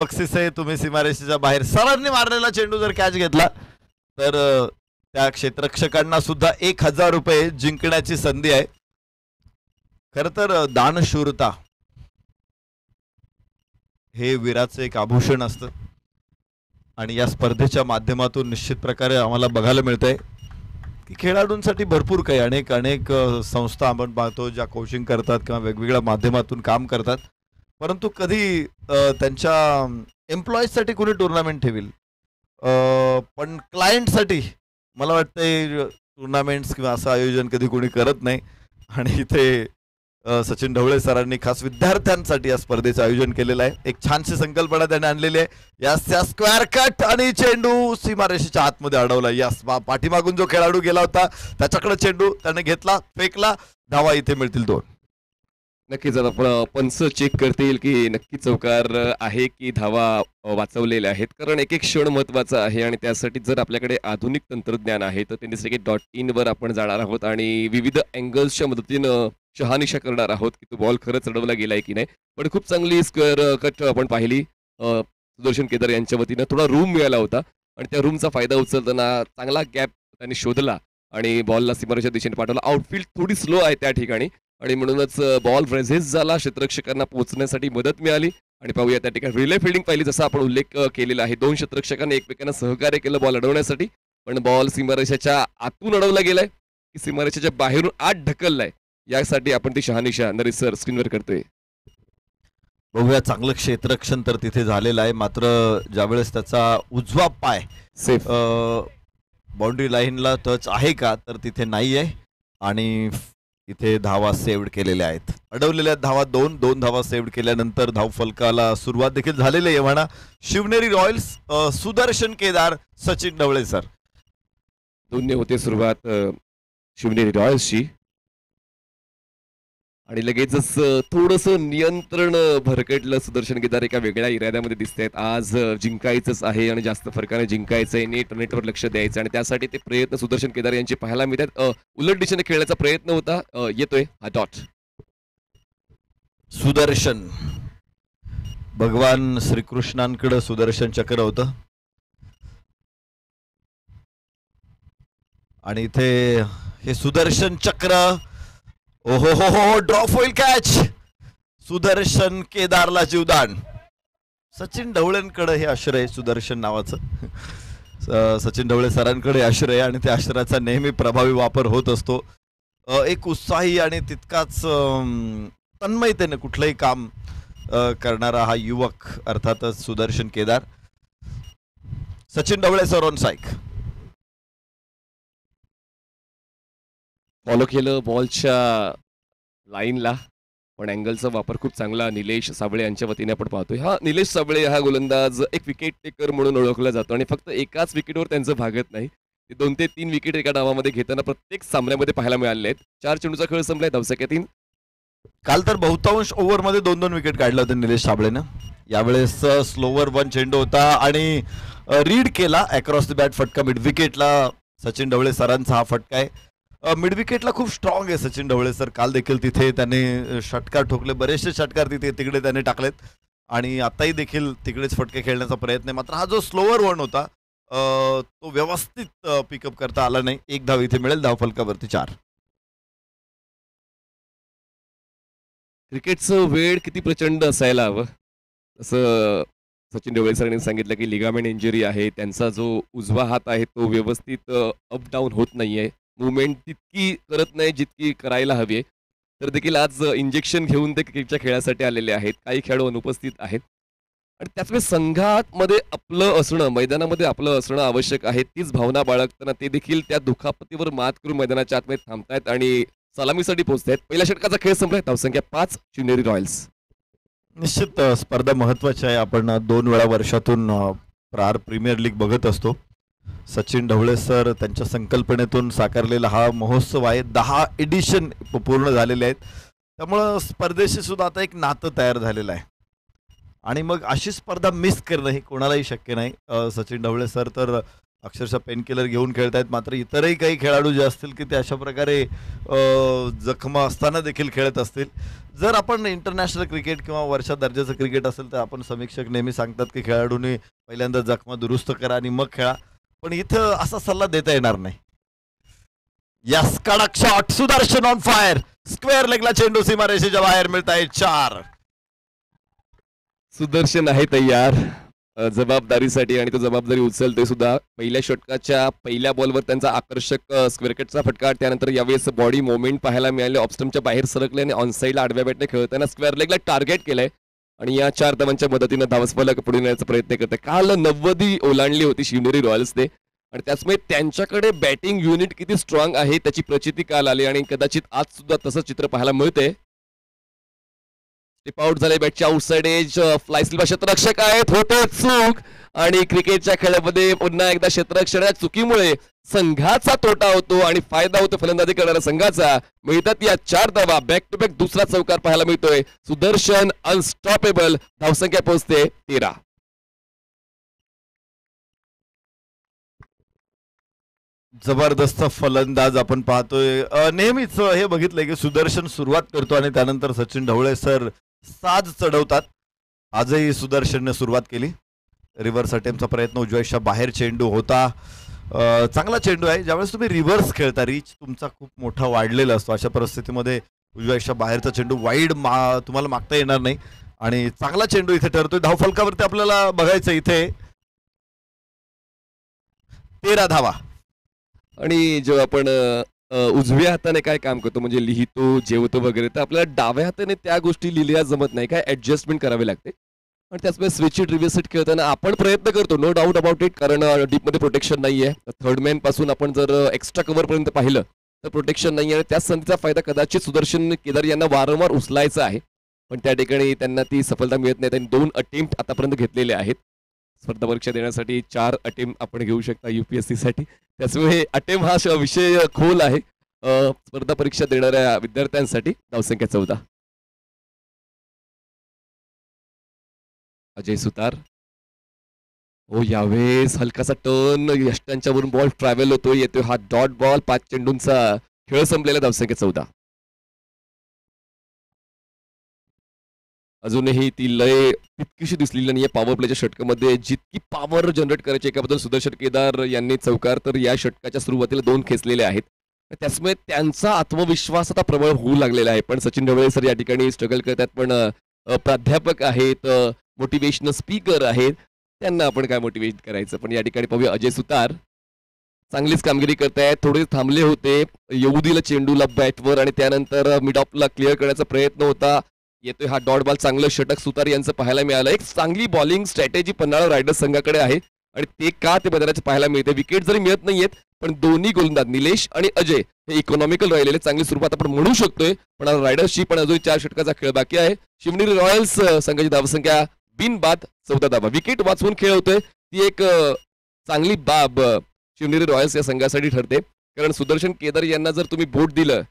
बक्षीस आहे. तुम्ही सीमारेषेच्या बाहेर सरांनी मारलेला चेंडू जर कॅच घेतला तर त्या क्षेत्ररक्षकांना सुद्धा 1000 रुपये जिंकण्याची संधी आहे. खरं तर दानशूरता हे वीराचं एक आभूषण असतं आणि या स्पर्धेच्या माध्यमातून निश्चित प्रकारे आम्हाला बघायला मिळतंय की खेळाडूंसाठी भरपूर काही अनेक अनेक संस्था आपण पाहतो ज्या कोचिंग करतात किंवा वेगवेगळ्या माध्यमातून काम करतात, परंतु कधी त्यांच्या एम्प्लॉईजसाठी कोणी टुर्नामेंट ठेवील, पण क्लायंटसाठी मला वाटतंय टुर्नामेंट्स किंवा असं आयोजन कधी कोणी करत नाही. आणि इथे सचिन ढवळे सरांनी खास विद्यार्थ्यांसाठी या स्पर्धेचं आयोजन केलेलं आहे. एक छानशी संकल्पना त्याने आणलेली आहे. यास त्या स्क्वेअर कट आणि चेंडू सीमारेषेच्या आतमध्ये अडवला. यास पाठीमागून जो खेळाडू गेला होता त्याच्याकडे चेंडू त्याने घेतला, फेकला. धावा इथे मिळतील 2. नक्कीच आता पंच चेक करतील की नक्की चौकार आहे की धावा वाचवलेल्या आहेत, कारण एक एक क्षण महत्त्वाचा आहे आणि त्यासाठी जर आपल्याकडे आधुनिक तंत्रज्ञान आहे तर tennisracket.in वर आपण जाणार आहोत आणि विविध अँगल्सच्या मदतीनं शहानिशा करणार आहोत की तो बॉल खरंच अडवला गेलाय की नाही. पण खूप चांगली स्क्वेअर कट आपण पाहिली सुदर्शन केदार यांच्या वतीनं. थोडा रूम मिळाला होता आणि त्या रूमचा फायदा उचलताना चांगला गॅप त्यांनी शोधला आणि बॉलला सीमारेषेच्या दिशेने पाठवला. आउटफील्ड थोडी स्लो आहे त्या ठिकाणी आणि म्हणूनच बॉल रेझेस झाला. क्षेत्ररक्षकांना पोहोचण्यासाठी मदत मिळाली आणि पाहूया त्या ठिकाणी रिले फिल्डिंग पाहिली जसा आपण उल्लेख केलेला आहे. 2 क्षेत्ररक्षकांनी एकमेकांना सहकार्य केलं बॉल अडवण्यासाठी, पण बॉल सीमारेषेच्या आतून अडवला गेलाय की सीमारेषेच्या बाहेरून आत ढकललाय यासाठी आपण ती शहानिशा नरेश सर स्क्रीनवर करतोय. बघूया चांगलं क्षेत्ररक्षण तर तिथे झालेलं आहे, मात्र ज्यावेळेस त्याचा उजवा पाय सेफ बाउंड्री लाईनला टच आहे का तर तिथे नाही आहे आणि इथे धावा सेव्ड केलेल्या आहेत. अडवलेल्या धावा 2 धावा सेव्ड केल्यानंतर धावफलकाला सुरुवात देखील झालेली आहे. म्हणा शिवनेरी रॉयल्स सुदर्शन केदार सचिन ढवळे सर दोन्ही होते सुरुवात शिवनेरी रॉयल्सची आणि लगेचच थोडंसं नियंत्रण भरकटलं. सुदर्शन केदार एका वेगळ्या इराद्यामध्ये दिसत आहेत. आज जिंकायचंच आहे आणि जास्त फरकाने जिंकायचंय, नेटवर लक्ष द्यायचं आणि त्यासाठी ते प्रयत्न सुदर्शन केदार यांचे पाहायला मिळतात. उलट दिशेने खेळण्याचा प्रयत्न होता. येतोय हा डॉट. सुदर्शन भगवान श्रीकृष्णांकडे सुदर्शन चक्र होतं आणि इथे हे सुदर्शन चक्र ओहो हो हो ड्रॉप होईल कॅच. सुदर्शन केदारला जीवदान. सचिन ढवळेंकडे हे आश्रय सुदर्शन नावाचं सचिन ढवळे सरांकडे आश्रय आणि त्या आश्रयाचा नेहमी प्रभावी वापर होत असतो. एक उत्साही आणि तितकाच तन्मयतेने कुठलंही काम करणारा हा युवक अर्थातच सुदर्शन केदार. सचिन ढवळे सर ऑन साईक. फॉलो केलं बॉलच्या लाईनला, पण अँगलचा वापर खूप चांगला निलेश साबळे यांच्या वतीने आपण पाहतोय. हा निलेश साबळे हा गोलंदाज एक विकेट टेकर म्हणून ओळखला जातो आणि फक्त एकाच विकेटवर त्यांचं भागत नाही. ते 2 ते 3 विकेट एका डावामध्ये घेताना प्रत्येक सामन्यामध्ये पाहायला मिळाले आहेत. 4 चेंडूचा खेळ संपलाय धावसंख्या 3. काल तर बहुतांश ओव्हरमध्ये 2-2 विकेट काढलं होतं निलेश साबळेनं. यावेळेस स्लोवर 1 चेंडू होता आणि रीड केला अक्रॉस द बॅट फटका मिड विकेटला. सचिन ढवळे सरांचा हा फटका आहे. मिड विकेटला खूप स्ट्रॉंग आहे सचिन ढवळे सर. काल देखील तिथे त्याने षटकार ठोकले, बरेचसे षटकार तिकडे त्याने टाकलेत आणि आताही देखील तिकडेच फटके खेळण्याचा प्रयत्न आहे. मात्र हा जो स्लोवर 1 होता तो व्यवस्थित पिकअप करता आला नाही. 1 धाव इथे मिळेल. धावफलकावरती 4. क्रिकेटचं वेळ किती प्रचंड असायला हवं. असं सचिन ढवळे सरांनी सांगितलं की लिगामेंट इंजुरी आहे. त्यांचा जो उजवा हात आहे तो व्यवस्थित अप डाऊन होत नाहीये. मुवमेंट तितकी करत नाही जितकी करायला हवी आहे. तर देखील आज इंजेक्शन घेऊन ते क्रिकेटच्या खेळासाठी आलेले आहेत. काही खेळाडू अनुपस्थित आहेत आणि त्याचवेळी संघामध्ये आपलं असणं, मैदानामध्ये आपलं असणं आवश्यक आहे. तीच भावना बाळगताना ते देखील त्या दुखापतीवर मात करून मैदानाच्या आतमध्ये थांबतायत आणि सलामीसाठी पोहोचतायत. पहिल्या षटकाचा खेळ संपलाय. धावसंख्या 5 शिवनेरी रॉयल्स. निश्चित स्पर्धा महत्वाची आहे. आपण 2 वेळा वर्षातून प्रीमियर लीग बघत असतो. सचिन ढवळे सर त्यांच्या संकल्पनेतून साकारलेला हा महोत्सव आहे. 10 एडिशन पूर्ण झालेले आहेत. त्यामुळं स्पर्धेशी सुद्धा आता एक नातं तयार झालेलं आहे आणि मग अशी स्पर्धा मिस करणं हे कोणालाही शक्य नाही. सचिन ढवळे सर तर अक्षरशः पेन किलर घेऊन खेळतायत. मात्र इतरही काही खेळाडू जे असतील की ते अशा प्रकारे जखमा असताना देखील खेळत असतील. जर आपण इंटरनॅशनल क्रिकेट किंवा वरच्या दर्जाचं क्रिकेट असेल तर आपण समीक्षक नेहमी सांगतात की खेळाडूंनी पहिल्यांदा जखमा दुरुस्त करा आणि मग खेळा. पण इथं असा सल्ला देता येणार नाही. यस, कडक shot, Sudarshan on fire, square लेगला चेंडू सीमारेषेच्या बाहेर मिळत आहे 4. सुदर्शन आहे तयार जबाबदारीसाठी आणि तो जबाबदारी उचलतोय सुद्धा. पहिल्या षटकाच्या पहिल्या बॉलवर त्यांचा आकर्षक स्क्वेअर कटचा फटका, त्यानंतर यावेळेस बॉडी मोमेंट पाहायला मिळाले, ऑफस्टम्पच्या बाहेर सरकले आणि ऑनसाईडला आडव्या बॅटने खेळताना स्क्वेअर लेगला टार्गेट केलंय आणि या 4 धावांच्या मदतीनं धावस्फलक पुढे नेण्याचा प्रयत्न करते. काल 90 ओलांडली होती शिवनेरी रॉयल्सने आणि त्याचमुळे त्यांच्याकडे बॅटिंग युनिट किती स्ट्रॉंग आहे त्याची प्रचिती काल आली आणि कदाचित आज सुद्धा तसं चित्र पाहायला मिळते. स्टिप आउट झाले, बॅटच्या आउटसाइड एज, फ्लायस्लीप क्षेत्ररक्षक आहेत, होते चूक आणि क्रिकेटच्या खेळामध्ये पुन्हा एकदा क्षेत्ररक्षणाच्या चुकीमुळे संघाचा तोटा होतो आणि फायदा होतो फलंदाजी करणाऱ्या संघाचा. मिळतात या 4 धावा, बॅक टू बॅक दुसरा चौकार पाहायला मिळतोय. सुदर्शन अनस्टॉपेबल, धावसंख्या पोहोचते 13. जबरदस्त फलंदाज आपण पाहतोय. नेहमीच हे बघितलंय की सुदर्शन सुरुवात करतो आणि त्यानंतर सचिन ढवळे सर साज चढवतात. आजही सुदर्शनने सुरुवात केली. रिव्हर्स अटेम्प्टचा प्रयत्न उजव्याच्या बाहेर चेंडू होता. चांगला चेंडू आहे. ज्यावेळेस तुम्ही रिव्हर्स खेळता रीच तुमचा खूप मोठा वाढलेला असतो. अशा परिस्थितीमध्ये उजव्याच्या बाहेरचा चेंडू वाईड तुम्हाला मागता येणार नाही आणि चांगला चेंडू इथे ठरतोय. धावफलकावरती आपल्याला बघायचं इथे 13 धावा. आणि जेव्हा आपण उजव्या हाताने काय काम करतो म्हणजे लिहितो, जेवतो वगैरे, तर आपल्याला डाव्या हाताने त्या गोष्टी लिहिल्या जमत नाही, काय ऍडजस्टमेंट करावी लागते. आणि त्याचमुळे स्विच इट रिव्हर्स इट खेळताना आपण प्रयत्न करतो, नो डाऊट अबाउट इट, कारण डीपमध्ये प्रोटेक्शन नाही आहे. थर्ड मॅन पासून आपण जर एक्स्ट्रा कव्हरपर्यंत पाहिलं तर प्रोटेक्शन नाही आहे. त्याच संधीचा फायदा कदाचित सुदर्शन केदार यांना वारंवार उचलायचा आहे, पण त्या ठिकाणी त्यांना ती सफलता मिळत नाही. त्यांनी 2 अटेम्प्ट आतापर्यंत घेतलेले आहेत. स्पर्धा परीक्षा देण्यासाठी 4 अटेम्प्ट आपण घेऊ शकता UPSC साठी. त्याचमुळे अटेम्प्ट हा विषय खोल आहे स्पर्धा परीक्षा देणाऱ्या विद्यार्थ्यांसाठी. धावसंख्या 14. अजय सुतार, हो यावेळेस हलकासा टर्न, यष्टांच्या वरून बॉल ट्रॅव्हल होतोय, येतोय हा डॉट बॉल. 5 चेंडूंचा खेळ संपलेला, धावसंख्या 14. अजूनही ती लय तितकीशी दिसलेली नाही पॉवर प्लेच्या षटकामध्ये जितकी पॉवर जनरेट करायची एकाबद्दल सुदर्शन केदार यांनी चौकार तर या षटकाच्या सुरुवातीला 2 खेचलेले आहेत. त्याचमुळे त्यांचा आत्मविश्वास आता प्रबळ होऊ लागलेला आहे. पण सचिन ढवळे सर या ठिकाणी स्ट्रगल करतात, पण प्राध्यापक आहेत, मोटिवेशनल स्पीकर आहेत, त्यांना आपण काय मोटिवेट करायचं. पण या ठिकाणी पाहूया अजय सुतार चांगलीच कामगिरी करतायत. थोडे थांबले होते, येऊ दिलं चेंडूला बॅटवर आणि त्यानंतर मिड ऑफला क्लिअर करण्याचा प्रयत्न होता. येतोय हा डॉट बॉल. चांगलं षटक सुतार यांचं पाहायला मिळालं. एक चांगली बॉलिंग स्ट्रॅटेजी पन्हाळा रायडर्स संघाकडे आहे आणि ते का ते मैदानात पाहायला मिळते. विकेट जरी मिळत नाहीयेत पण दोन्ही गोलंदाज निलेश आणि अजय हे इकॉनॉमिकल राहिलेले, चांगली सुरुवात आपण म्हणू शकतोय. पण रायडर्सची पण अजून 4 षटकाचा खेळ बाकी आहे. शिवनेरी रॉयल्स संघाची धावसंख्या बिनबाद 14 धावा. विकेट वाचवून खेळ होतोय, ती एक चांगली बाब शिवनेरी रॉयल्स या संघासाठी ठरते. कारण सुदर्शन केदार यांना जर तुम्ही बोट दिलं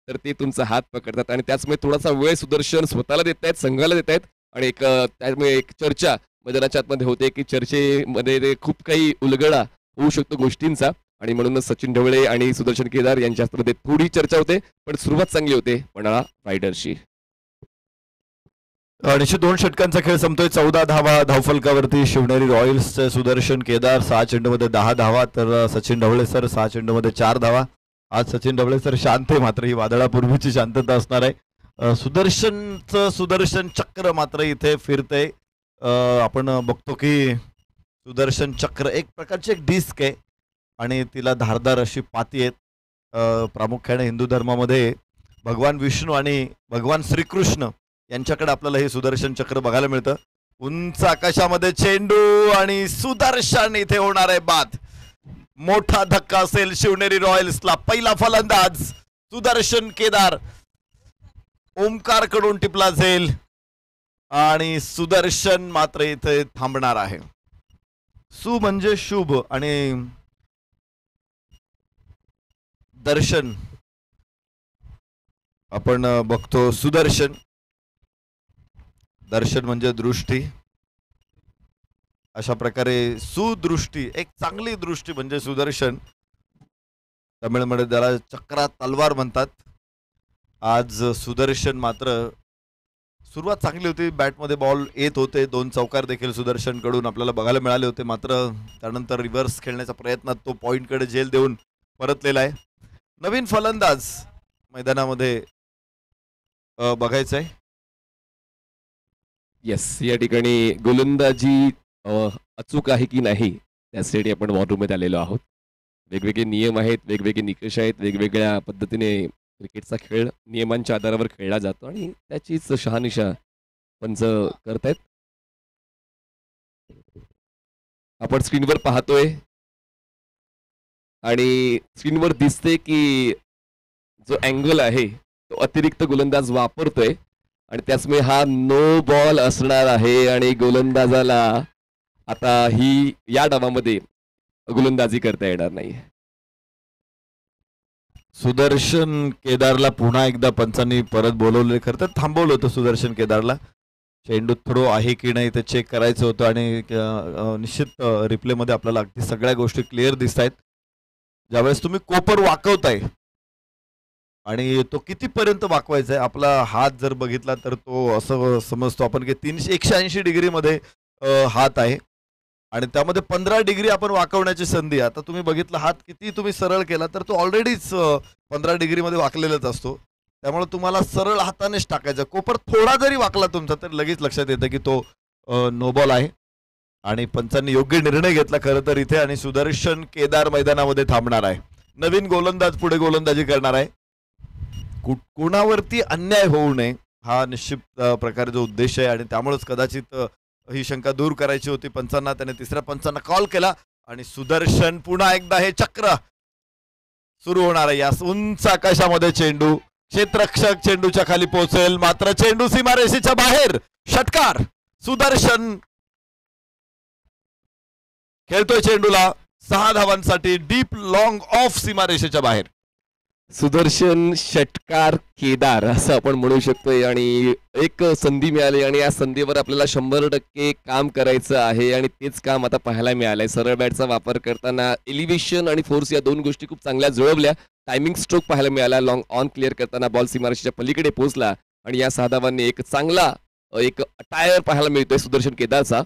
तर ते तुमचा हात पकडतात आणि त्याचमुळे थोडासा वेळ सुदर्शन स्वतःला देत आहेत, संघाला देत आहेत. आणि त्यामुळे एक चर्चा मैदानाच्या आतमध्ये होते की चर्चेमध्ये खूप काही उलगडा होऊ शकतो गोष्टींचा आणि म्हणूनच सचिन ढवळे आणि सुदर्शन केदार यांच्यामध्ये थोडी चर्चा होते. पण सुरुवात चांगली होते पन्हाळा रायडर्सची. निश्चित 2 षटकांचा खेळ संपतोय. 14 धावा धावफलकावरती शिवनेरी रॉयल्स सुदर्शन केदार 6 चेंडूमध्ये 10 धावा, तर सचिन ढवळे सर 6 चेंडूमध्ये 4 धावा. आज सचिन ढवळे सर शांत आहे, मात्र ही वादळापूर्वीची शांतता असणार आहे. सुदर्शन चक्र मात्र इथे फिरतंय. आपण बघतो की सुदर्शन चक्र एक प्रकारची एक डिस्क आहे आणि तिला धारदार अशी पाती आहेत. प्रामुख्याने हिंदू धर्मामध्ये भगवान विष्णू आणि भगवान श्रीकृष्ण यांच्याकडे आपल्याला हे सुदर्शन चक्र बघायला मिळतं. उंच आकाशामध्ये चेंडू आणि सुदर्शन इथे होणार आहे बाद. मोठा धक्का असेल शिवनेरी रॉयल्सला. पहिला फलंदाज सुदर्शन केदार ओमकार कडून टिपला जाईल आणि सुदर्शन मात्र इथे थांबणार आहे. सु म्हणजे शुभ आणि दर्शन आपण बघतो. सुदर्शन, दर्शन म्हणजे दृष्टी. अशा प्रकारे सुदृष्टी, एक चांगली दृष्टी म्हणजे सुदर्शन, तमिळमध्ये त्याला चक्रा तलवार म्हणतात. आज सुदर्शन मात्र सुरुवात चांगली होती, बॅटमध्ये बॉल येत होते, 2 चौकार देखील सुदर्शनकडून आपल्याला बघायला मिळाले होते. मात्र त्यानंतर रिव्हर्स खेळण्याच्या प्रयत्नात तो पॉईंटकडे झेल देऊन परतलेला आहे. नवीन फलंदाज मैदानामध्ये बघायचं आहे. येस, या ठिकाणी गोलंदाजी अचूक आहे की नाही त्यासाठी आपण वॉररूममध्ये आलेलो आहोत. वेगवेगळे नियम आहेत, वेगवेगळे निकष आहेत, वेगवेगळ्या पद्धतीने क्रिकेटचा खेळ नियमांच्या आधारावर खेळला जातो आणि त्याचीच शहानिशा पंच करतायत. आपण स्क्रीनवर पाहतोय आणि स्क्रीनवर दिसते की जो अँगल आहे तो अतिरिक्त गोलंदाज वापरतोय आणि त्याचमुळे हा नो बॉल असणार आहे आणि गोलंदाजाला आता ही या डावामध्ये गोलंदाजी करता येणार नाही. सुदर्शन केदारला पुन्हा एकदा पंचांनी परत बोलवले. खरं तर थांबवलं होतं सुदर्शन केदारला. चेंडू थ्रो आहे की नाही ते चेक करायचं होतं आणि निश्चित रिप्लेमध्ये आपल्याला अगदी सगळ्या गोष्टी क्लिअर दिसत आहेत. ज्यावेळेस तुम्ही कोपर वाकवताय आणि तो कितीपर्यंत वाकवायचा आहे, आपला हात जर बघितला तर तो असं समजतो आपण की 180 डिग्रीमध्ये हात आहे आणि त्यामध्ये 15 डिग्री आपण वाकवण्याची संधी. आता तुम्ही बघितलं हात किती तुम्ही सरळ केला तर तो ऑलरेडीच 15 डिग्रीमध्ये वाकलेलाच असतो. त्यामुळे तुम्हाला सरळ हातानेच टाकायचा. कोपर थोडा जरी वाकला तुमचा तर लगेच लक्षात येतं की तो नो बॉल आहे आणि पंचांनी योग्य निर्णय घेतला खरं तर इथे. आणि सुदर्शन केदार मैदानामध्ये थांबणार आहे. नवीन गोलंदाज पुढे गोलंदाजी करणार आहे. कोणावरती अन्याय होऊ नये हा निश्चित प्रकारे जो उद्देश आहे आणि त्यामुळेच कदाचित ही शंका दूर करायची होती पंचांना. त्याने तिसऱ्या पंचांना कॉल केला आणि सुदर्शन पुन्हा एकदा हे चक्र सुरू होणार आहे. या उंच आकाशामध्ये चेंडू, क्षेत्ररक्षक चेंडूच्या खाली पोहोचेल मात्र चेंडू सीमारेषेच्या बाहेर. षटकार. सुदर्शन खेळतोय चेंडूला 6 धावांसाठी. डीप लॉंग ऑफ सीमारेषेच्या बाहेर. सुदर्शन षटकार केदार असं आपण म्हणू शकतोय आणि एक संधी मिळाली आणि या संधीवर आपल्याला 100% काम करायचं आहे आणि तेच काम आता पाहायला मिळालंय. सरळ बॅटचा वापर करताना एलिव्हेशन आणि फोर्स या 2 गोष्टी खूप चांगल्या जुळवल्या. टायमिंग स्ट्रोक पाहायला मिळाला. लॉंग ऑन क्लिअर करताना बॉल सीमारेषेच्या पलीकडे पोहोचला आणि या 6 धावांनी एक चांगला एक टायर पाहायला मिळतोय सुदर्शन केदारचा.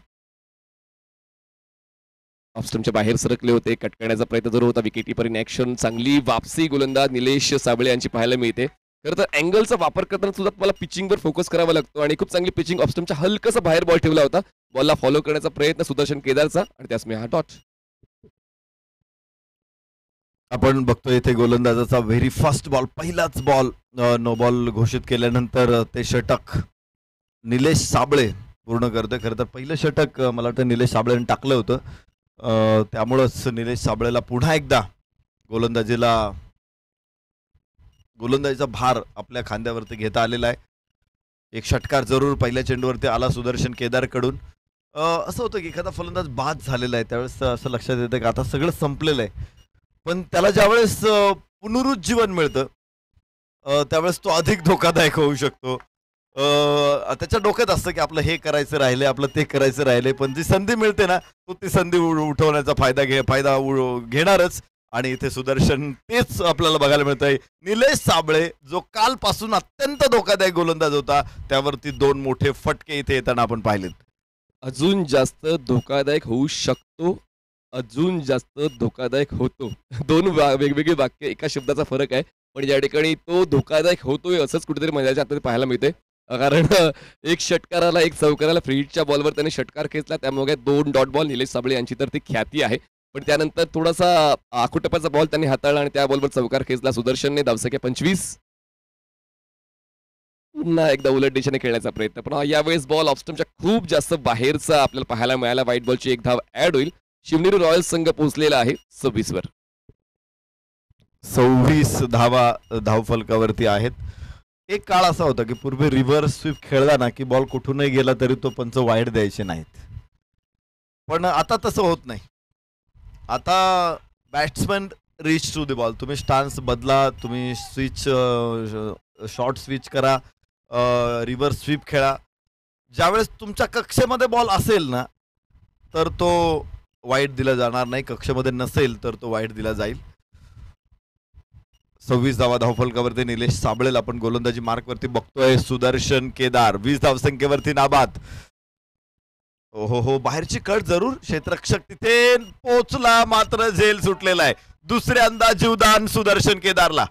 ऑफस्टमच्या बाहेर सरकले होते. कट करण्याचा प्रयत्न जरूर होता. Wicket keeper in action. चांगली वापसी गोलंदाज निलेश साबळे यांची पाहायला मिळते. खरं तर अँगलचा वापर करताना सुद्धा तुम्हाला पिचिंगवर फोकस करावा लागतो आणि खूप चांगली पिचिंग ऑफस्टमच्या हलकसा बाहेर बॉल ठेवला होता. बॉलला फॉलो करण्याचा प्रयत्न सुदर्शन केदारचा आणि त्यासमुळे हा डॉट. आपण बघतोय इथे गोलंदाजाचा व्हेरी फर्स्ट बॉल, पहिलाच बॉल नो बॉल घोषित केल्यानंतर ते षटक निलेश साबळे पूर्ण करतोय. खरं तर पहिलं षटक मला वाटतं निलेश साबळेने टाकलं होतं. त्यामुळंच निलेश साबळेला पुन्हा एकदा गोलंदाजीचा भार आपल्या खांद्यावरती घेता आलेला आहे. एक षटकार जरूर पहिल्या चेंडूवरती आला सुदर्शन केदारकडून. असं होतं की एखादा फलंदाज बाद झालेला आहे त्यावेळेस असं लक्षात येतं की आता सगळं संपलेलं आहे. पण त्याला ज्यावेळेस पुनरुज्जीवन मिळतं त्यावेळेस तो अधिक धोकादायक होऊ शकतो. त्याच्या डोक्यात असतं की आपलं हे करायचं राहिले, आपलं ते करायचं राहिले, पण जी संधी मिळते ना तो ती संधी उठवण्याचा फायदा घेणारच. आणि इथे सुदर्शन तेच आपल्याला बघायला मिळत आहे. निलेश साबळे जो कालपासून अत्यंत धोकादायक गोलंदाज होता त्यावरती 2 मोठे फटके इथे येताना आपण पाहिलेत. अजून जास्त धोकादायक होऊ शकतो, अजून जास्त धोकादायक होतो. 2 वेगवेगळे वाक्य, एका शब्दाचा फरक आहे. पण या ठिकाणी तो धोकादायक होतोय असंच कुठेतरी मजाच्या आतमध्ये पाहायला मिळते. कारण एक षटकाराला एक चौकाराला फ्रीडच्या बॉलवर त्याने षटकार खेचला. त्यामुळे 2 डॉट बॉल निलेश साबळे यांची तर ती ख्याती आहे. पण त्यानंतर थोडासा आखुटप्पाचा बॉल त्यांनी हाताळला आणि त्या बॉलवर चौकार खेचला सुदर्शनने. धावसंख्या 25. पुन्हा एकदा उलट दिशेने खेळण्याचा प्रयत्न, पण यावेळेस बॉल ऑफस्टमच्या खूप जास्त बाहेरचा आपल्याला पाहायला मिळाला. व्हाईट बॉलची 1 धाव ऍड होईल. शिवनेरी रॉयल्स संघ पोहोचलेला आहे 26 वर. 26 धावा धावफलकावरती आहेत. एक काळ असा होता की पूर्वी रिव्हर्स स्वीप खेळला ना की बॉल कुठूनही गेला तरी तो पंच वाईड द्यायचे नाहीत. पण आता तसं होत नाही. आता batsman reach to the ball. तुम्ही स्टान्स बदला, तुम्ही शॉर्ट स्विच करा, रिव्हर्स स्वीप खेळा. ज्यावेळेस तुमच्या कक्षेमध्ये बॉल असेल ना तर तो वाईट दिला जाणार नाही, कक्षमध्ये नसेल तर तो वाईट दिला जाईल. 26 धावा धावफलकावरती निलेश साबळेल आपण गोलंदाजी मार्कवरती बघतोय. सुदर्शन केदार 20 धावसंख्येवरती नाबाद. हो बाहेरची कट जरूर, क्षेत्ररक्षक तिथे पोहोचला मात्र झेल सुटलेला आहे. दुसऱ्यांदा जीवदान सुदर्शन केदारला.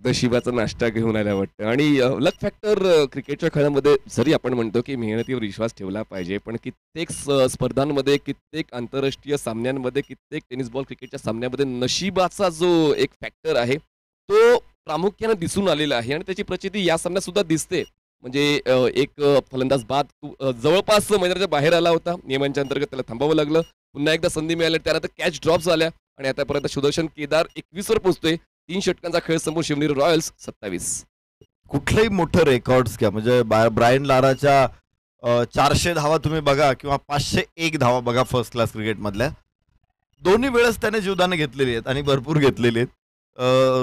नशिबाचा नाश्ता घेऊन आल्या वाटतं. आणि लक फॅक्टर क्रिकेटच्या खेळामध्ये जरी आपण म्हणतो की मेहनतीवर विश्वास ठेवला पाहिजे, पण कित्येक स्पर्धांमध्ये, कित्येक आंतरराष्ट्रीय सामन्यांमध्ये, कित्येक टेनिस बॉल क्रिकेटच्या सामन्यामध्ये नशिबाचा जो एक फॅक्टर आहे तो प्रामुख्याने दिसून आलेला आहे आणि त्याची प्रचिती या सामन्यात सुद्धा दिसते. म्हणजे एक फलंदाज बाद जवळपास मैदानाच्या बाहेर आला होता, नियमांच्या अंतर्गत त्याला थांबावं लागलं. पुन्हा एकदा संधी मिळाली, त्यानंतर कॅच ड्रॉप झाल्या आणि आतापर्यंत सुदर्शन केदार 21 वर पोहोचतोय. 3 षटकांचा खेळ समोर शिवनेरी रॉयल्स 27. कुठलंही मोठं रेकॉर्ड्स घ्या, म्हणजे ब्रायन लाराच्या 400 धावा तुम्ही बघा किंवा 501 धावा बघा फर्स्ट क्लास क्रिकेटमधल्या, दोन्ही वेळेस त्याने जीवदानं घेतलेली आहेत आणि भरपूर घेतलेली आहेत.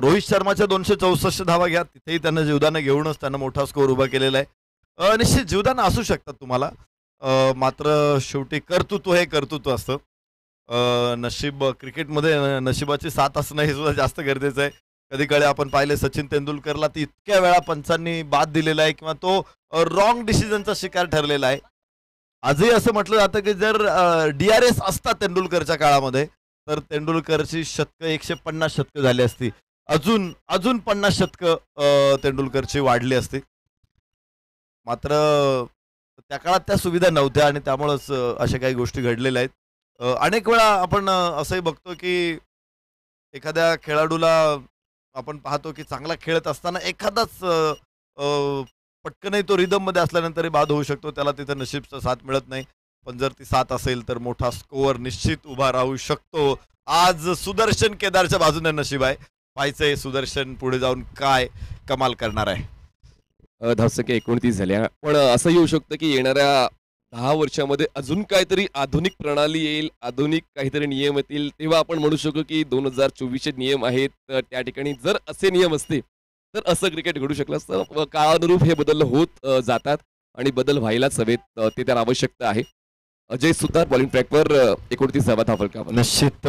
रोहित शर्माच्या 264 धावा घ्या, तिथेही त्यानं जीवदानं घेऊनच त्यानं मोठा स्कोर उभा केलेला आहे. निश्चित जीवदानं असू शकतात तुम्हाला, मात्र शेवटी कर्तृत्व हे कर्तृत्व असतं. नशीब क्रिकेटमध्ये नशिबाची साथ असणं हे सुद्धा जास्त गरजेचं आहे. कधी काळी आपण पाहिले सचिन तेंडुलकरला ती इतक्या वेळा पंचांनी बाद दिलेला आहे किंवा तो रॉंग डिसिजनचा शिकार ठरलेला आहे. आजही असं म्हटलं जातं की जर DRS असता तेंडुलकरच्या काळामध्ये तर तेंडुलकरची शतकं 150 शतकं झाली असती, अजून 50 शतकं तेंडुलकरची वाढली असती. मात्र त्या काळात त्या सुविधा नव्हत्या आणि त्यामुळंच अशा काही गोष्टी घडलेल्या आहेत. अनेक वेळा आपण असंही बघतो की एखाद्या खेळाडूला आपण पाहतो की चांगला खेळत असताना एखादाच पटकनही तो रिदममध्ये असल्यानंतरही बाद होऊ शकतो, त्याला तिथं नशीबचा साथ मिळत नाही. पण जर ती साथ असेल तर मोठा स्कोअर निश्चित उभा राहू शकतो. आज सुदर्शन केदारच्या बाजूने नशीब आहे. पाहायचंय सुदर्शन पुढे जाऊन काय कमाल करणार आहे. धावसंख्या 29 झाल्या, पण असं येऊ शकतं की येणाऱ्या 10 वर्षामध्ये अजून काहीतरी आधुनिक प्रणाली येईल, आधुनिक काहीतरी नियम येतील, तेव्हा आपण म्हणू शकू की 2024चे नियम आहेत. तर त्या ठिकाणी जर असे नियम असते तर असं क्रिकेट घडू शकलं असतं. काळानुरूप हे बदल होत जातात आणि बदल व्हायलाच हवेत, ते तर आवश्यकता आहे. अजय सुतार बॉलिंग ट्रॅकवर 29 धावा धावफलकावर. निश्चित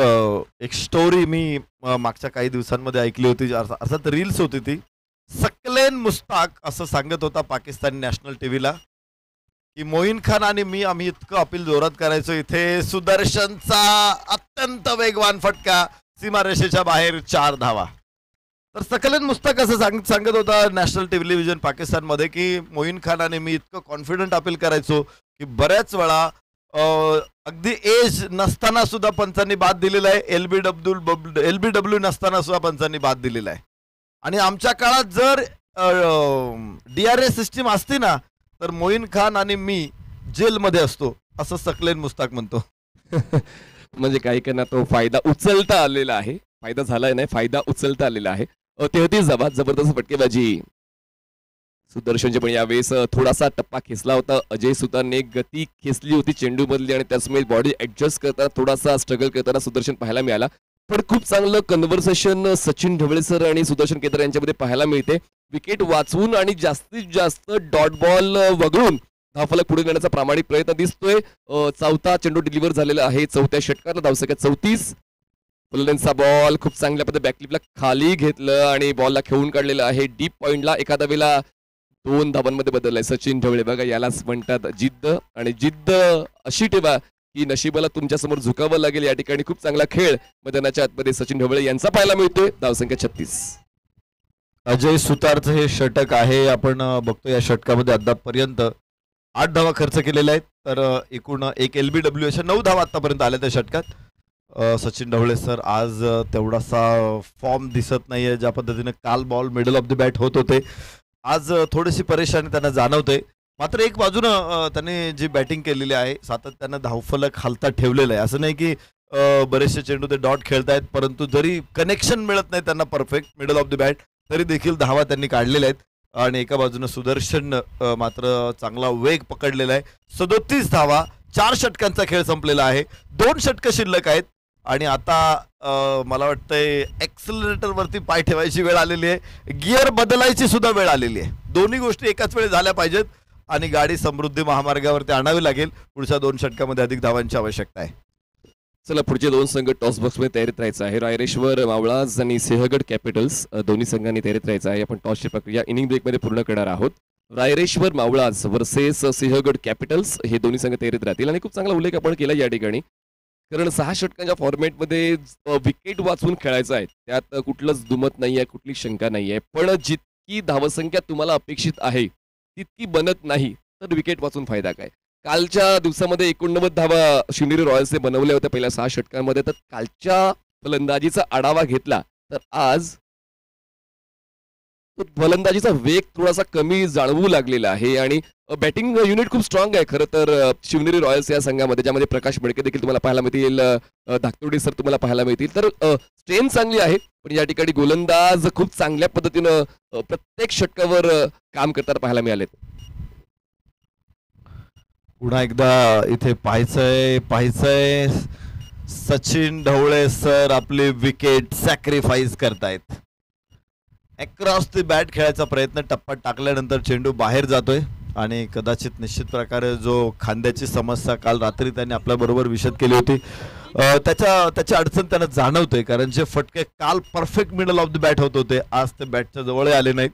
एक स्टोरी मी मागच्या काही दिवसांमध्ये ऐकली होती, अर्थात रील्स होती ती. सकलेन मुस्ताक असं सांगत होता पाकिस्तानी नॅशनल टीव्हीला की मोईन खान आणि मी आम्ही इतकं अपील जोरात करायचो, इथे सुदर्शनचा अत्यंत वेगवान फटका, सीमारेषेच्या बाहेर 4 धावा. तर सकलेन मुस्ताक असं सांगत होता नॅशनल टेलिव्हिजन पाकिस्तानमध्ये की मोईन खान आणि मी इतकं कॉन्फिडंट अपील करायचो की बऱ्याच वेळा अगदी एज नसताना सुद्धा पंचांनी बाद दिलेला आहे, LBW नसताना सुद्धा पंचांनी बाद दिलेला आहे. आणि आमच्या काळात जर DRS सिस्टीम असती ना तर मोईन खान आणि मी जेलमध्ये असतो, असं सकलेन मुस्ताक म्हणतो. म्हणजे काही काहींना तो फायदा उचलता आलेला आहे, फायदा झालाय नाही, फायदा उचलता आलेला आहे. 33 धावा, जबरदस्त फटकेबाजी सुदर्शनचे, पण यावेळेस थोडासा टप्पा खेचला होता. अजय सुतारने गती खेचली होती चेंडू मधली आणि त्याचमुळे बॉडी ऍडजस्ट करताना थोडासा स्ट्रगल करताना सुदर्शन पाहायला मिळाला. पण खूप चांगलं कन्व्हर्सेशन सचिन ढवळे सर आणि सुदर्शन केदार यांच्यामध्ये पाहायला मिळते. विकेट वाचवून आणि जास्तीत जास्त डॉट बॉल वगळून धावफलक पुढे नेण्याचा प्रामाणिक प्रयत्न दिसतोय. 4था चेंडू डिलिव्हर झालेला आहे 4थ्या षटकाला. धावसंख्या 34. फुललेन्सचा बॉल खूप चांगल्या पद्धतीने बॅकलिपला खाली घेतलं आणि बॉलला खेळून काढलेला आहे डीप पॉइंटला. एखाद्या वेळेला 2 धावांमध्ये बदललाय सचिन ढवळे. बघा यालाच म्हणतात जिद्द, आणि जिद्द अशी ठेवा की नशिबाला तुमच्या समोर झुकावं लागेल. या ठिकाणी खूप चांगला खेळ मैदानाच्या आतमध्ये सचिन ढवळे यांचा पाहायला मिळतोय. धावसंख्या 36. अजय सुतारचं हे षटक आहे. आपण बघतो या षटकामध्ये अद्यापपर्यंत 8 धावा खर्च केलेल्या आहेत, तर एकूण 1 LBW अशा 9 धावा आतापर्यंत आल्या त्या षटकात. सचिन ढवळे सर आज तेवढासा फॉर्म दिसत नाहीये ज्या पद्धतीने काल ball middle of the bat होत होते. आज थोडीशी परेशानी त्यांना जाणवते. मात्र एक बाजूनं त्यांनी जी बॅटिंग केलेली आहे सातत्यानं धावफलक हालता ठेवलेलं आहे. असं नाही की बरेचसे चेंडू ते डॉट खेळतायत, परंतु जरी कनेक्शन मिळत नाही त्यांना perfect middle of the bat, तरी देखील धावा त्यांनी काढलेल्या आहेत. आणि एका बाजूनं सुदर्शन मात्र चांगला वेग पकडलेला आहे. 37 धावा, 4 षटकांचा खेळ संपलेला आहे. 2 षटकं शिल्लक आहेत आणि आता मला वाटतंय एक्सेलरेटरवरती पाय ठेवायची वेळ आलेली आहे, गिअर बदलायची सुद्धा वेळ आलेली आहे. दोन्ही गोष्टी एकाच वेळी झाल्या पाहिजेत. आणि गाडी समृद्धी महामार्गावरती आणावी लागेल. पुढच्या 2 षटकामध्ये अधिक धावांची आवश्यकता आहे. चला पुढचे 2 संघ टॉस बॉक्समध्ये तयारीत राहायचं आहे. रायरेश्वर मावळाज आणि सिंहगड कॅपिटल्स दोन्ही संघांनी तयारीत राहायचं आहे. आपण टॉसची प्रक्रिया इनिंग ब्रेकमध्ये पूर्ण करणार आहोत. रायरेश्वर मावळाज वर्सेस सिंहगड कॅपिटल्स हे दोन्ही संघ तयारीत राहतील आणि खूप चांगला उल्लेख आपण केला या ठिकाणी, कारण 6 षटकांच्या फॉर्मॅटमध्ये विकेट वाचून खेळायचं आहे. त्यात कुठलंच दुमत नाही आहे, कुठली शंका नाही आहे. पण जितकी धावसंख्या तुम्हाला अपेक्षित आहे तितकी बनत नाही तर विकेट वाचून फायदा काय. कालच्या दिवसामध्ये 89 धावा शिवनेरी रॉयल्सने बनवल्या होत्या पहिल्या 6 षटकांमध्ये. तर कालच्या फलंदाजीचा आढावा घेतला तर आज फलंदाजीचा वेग थोडासा कमी जाणवू लागलेला आहे आणि बॅटिंग युनिट खूप स्ट्रॉंग आहे खरं तर शिवनेरी रॉयल्स या संघामध्ये, ज्यामध्ये प्रकाश बडके देखील तुम्हाला पाहायला मिळतील, धाकतोडे सर तुम्हाला पाहायला मिळतील. तर स्ट्रेंथ चांगली आहे, पण या ठिकाणी गोलंदाज खूप चांगल्या पद्धतीनं प्रत्येक षटकावर काम करताना पाहायला मिळालेत. पुन्हा एकदा इथे पाहायचंय सचिन ढवळे सर आपली विकेट सॅक्रिफाईस करतायत. अक्रॉस द बॅट खेळायचा प्रयत्न टप्पा टाकल्यानंतर चेंडू बाहेर जातोय आणि कदाचित निश्चित प्रकारे जो खांद्याची समस्या काल रात्री त्यांनी आपल्याबरोबर विशद केली होती त्याची अडचण त्यांना जाणवते, कारण जे फटके काल perfect middle of the bat होत होते आज ते बॅटच्या जवळ आले नाहीत.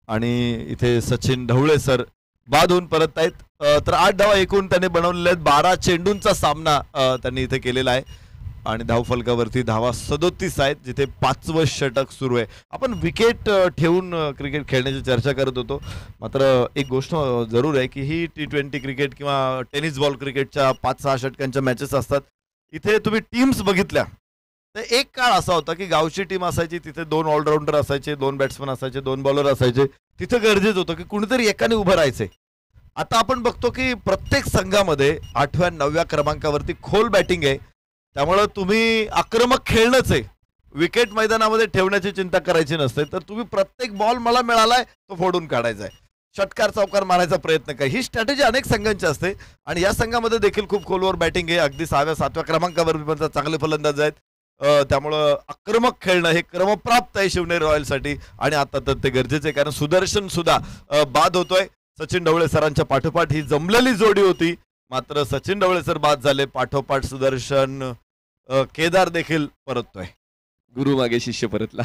आणि इथे सचिन ढवळे सर बाद होऊन परत आहेत. तर 8 धावा एकूण त्यांनी बनवलेल्या आहेत. 12 चेंडूंचा सामना त्यांनी इथे केलेला आहे आणि धावफलकावरती धावा 37 आहेत, जिथे 5वं षटक सुरू आहे. आपण विकेट ठेवून क्रिकेट खेळण्याची चर्चा करत होतो, मात्र एक गोष्ट जरूर आहे की ही T20 क्रिकेट किंवा टेनिस बॉल क्रिकेटच्या 5-6 षटकांच्या मॅचेस असतात. इथे तुम्ही टीम्स बघितल्या तर एक काळ असा होता की गावची टीम असायची, तिथे 2 ऑलराऊंडर असायचे, 2 बॅट्समन असायचे, 2 बॉलर असायचे. तिथे गरजेचं होतं की कुणीतरी एकाने उभं राहायचंय. आता आपण बघतो की प्रत्येक संघामध्ये 8व्या 9व्या क्रमांकावरती खोल बॅटिंग आहे, त्यामुळे तुम्ही आक्रमक खेळणंच आहे. विकेट मैदानामध्ये ठेवण्याची चिंता करायची नसते, तर तुम्ही प्रत्येक बॉल मला मिळालाय तो फोडून काढायचा आहे, षटकार चौकार मारायचा प्रयत्न काय. ही स्ट्रॅटेजी अनेक संघांची असते आणि या संघामध्ये देखील खूप खोलवर बॅटिंग आहे. अगदी 6व्या 7व्या क्रमांकावर पण चांगले फलंदाज आहेत. त्यामुळं आक्रमक खेळणं हे क्रमप्राप्त आहे शिवनेरी रॉयल्ससाठी आणि आता तर ते गरजेचं आहे, कारण सुदर्शन सुद्धा बाद होतोय. सचिन ढवळे सरांच्या पाठोपाठ ही जमलेली जोडी होती, मात्र सचिन ढवळे सर बाद झाले. पाठोपाठ सुदर्शन केदार देखील परततोय. गुरु मागे शिष्य परतला.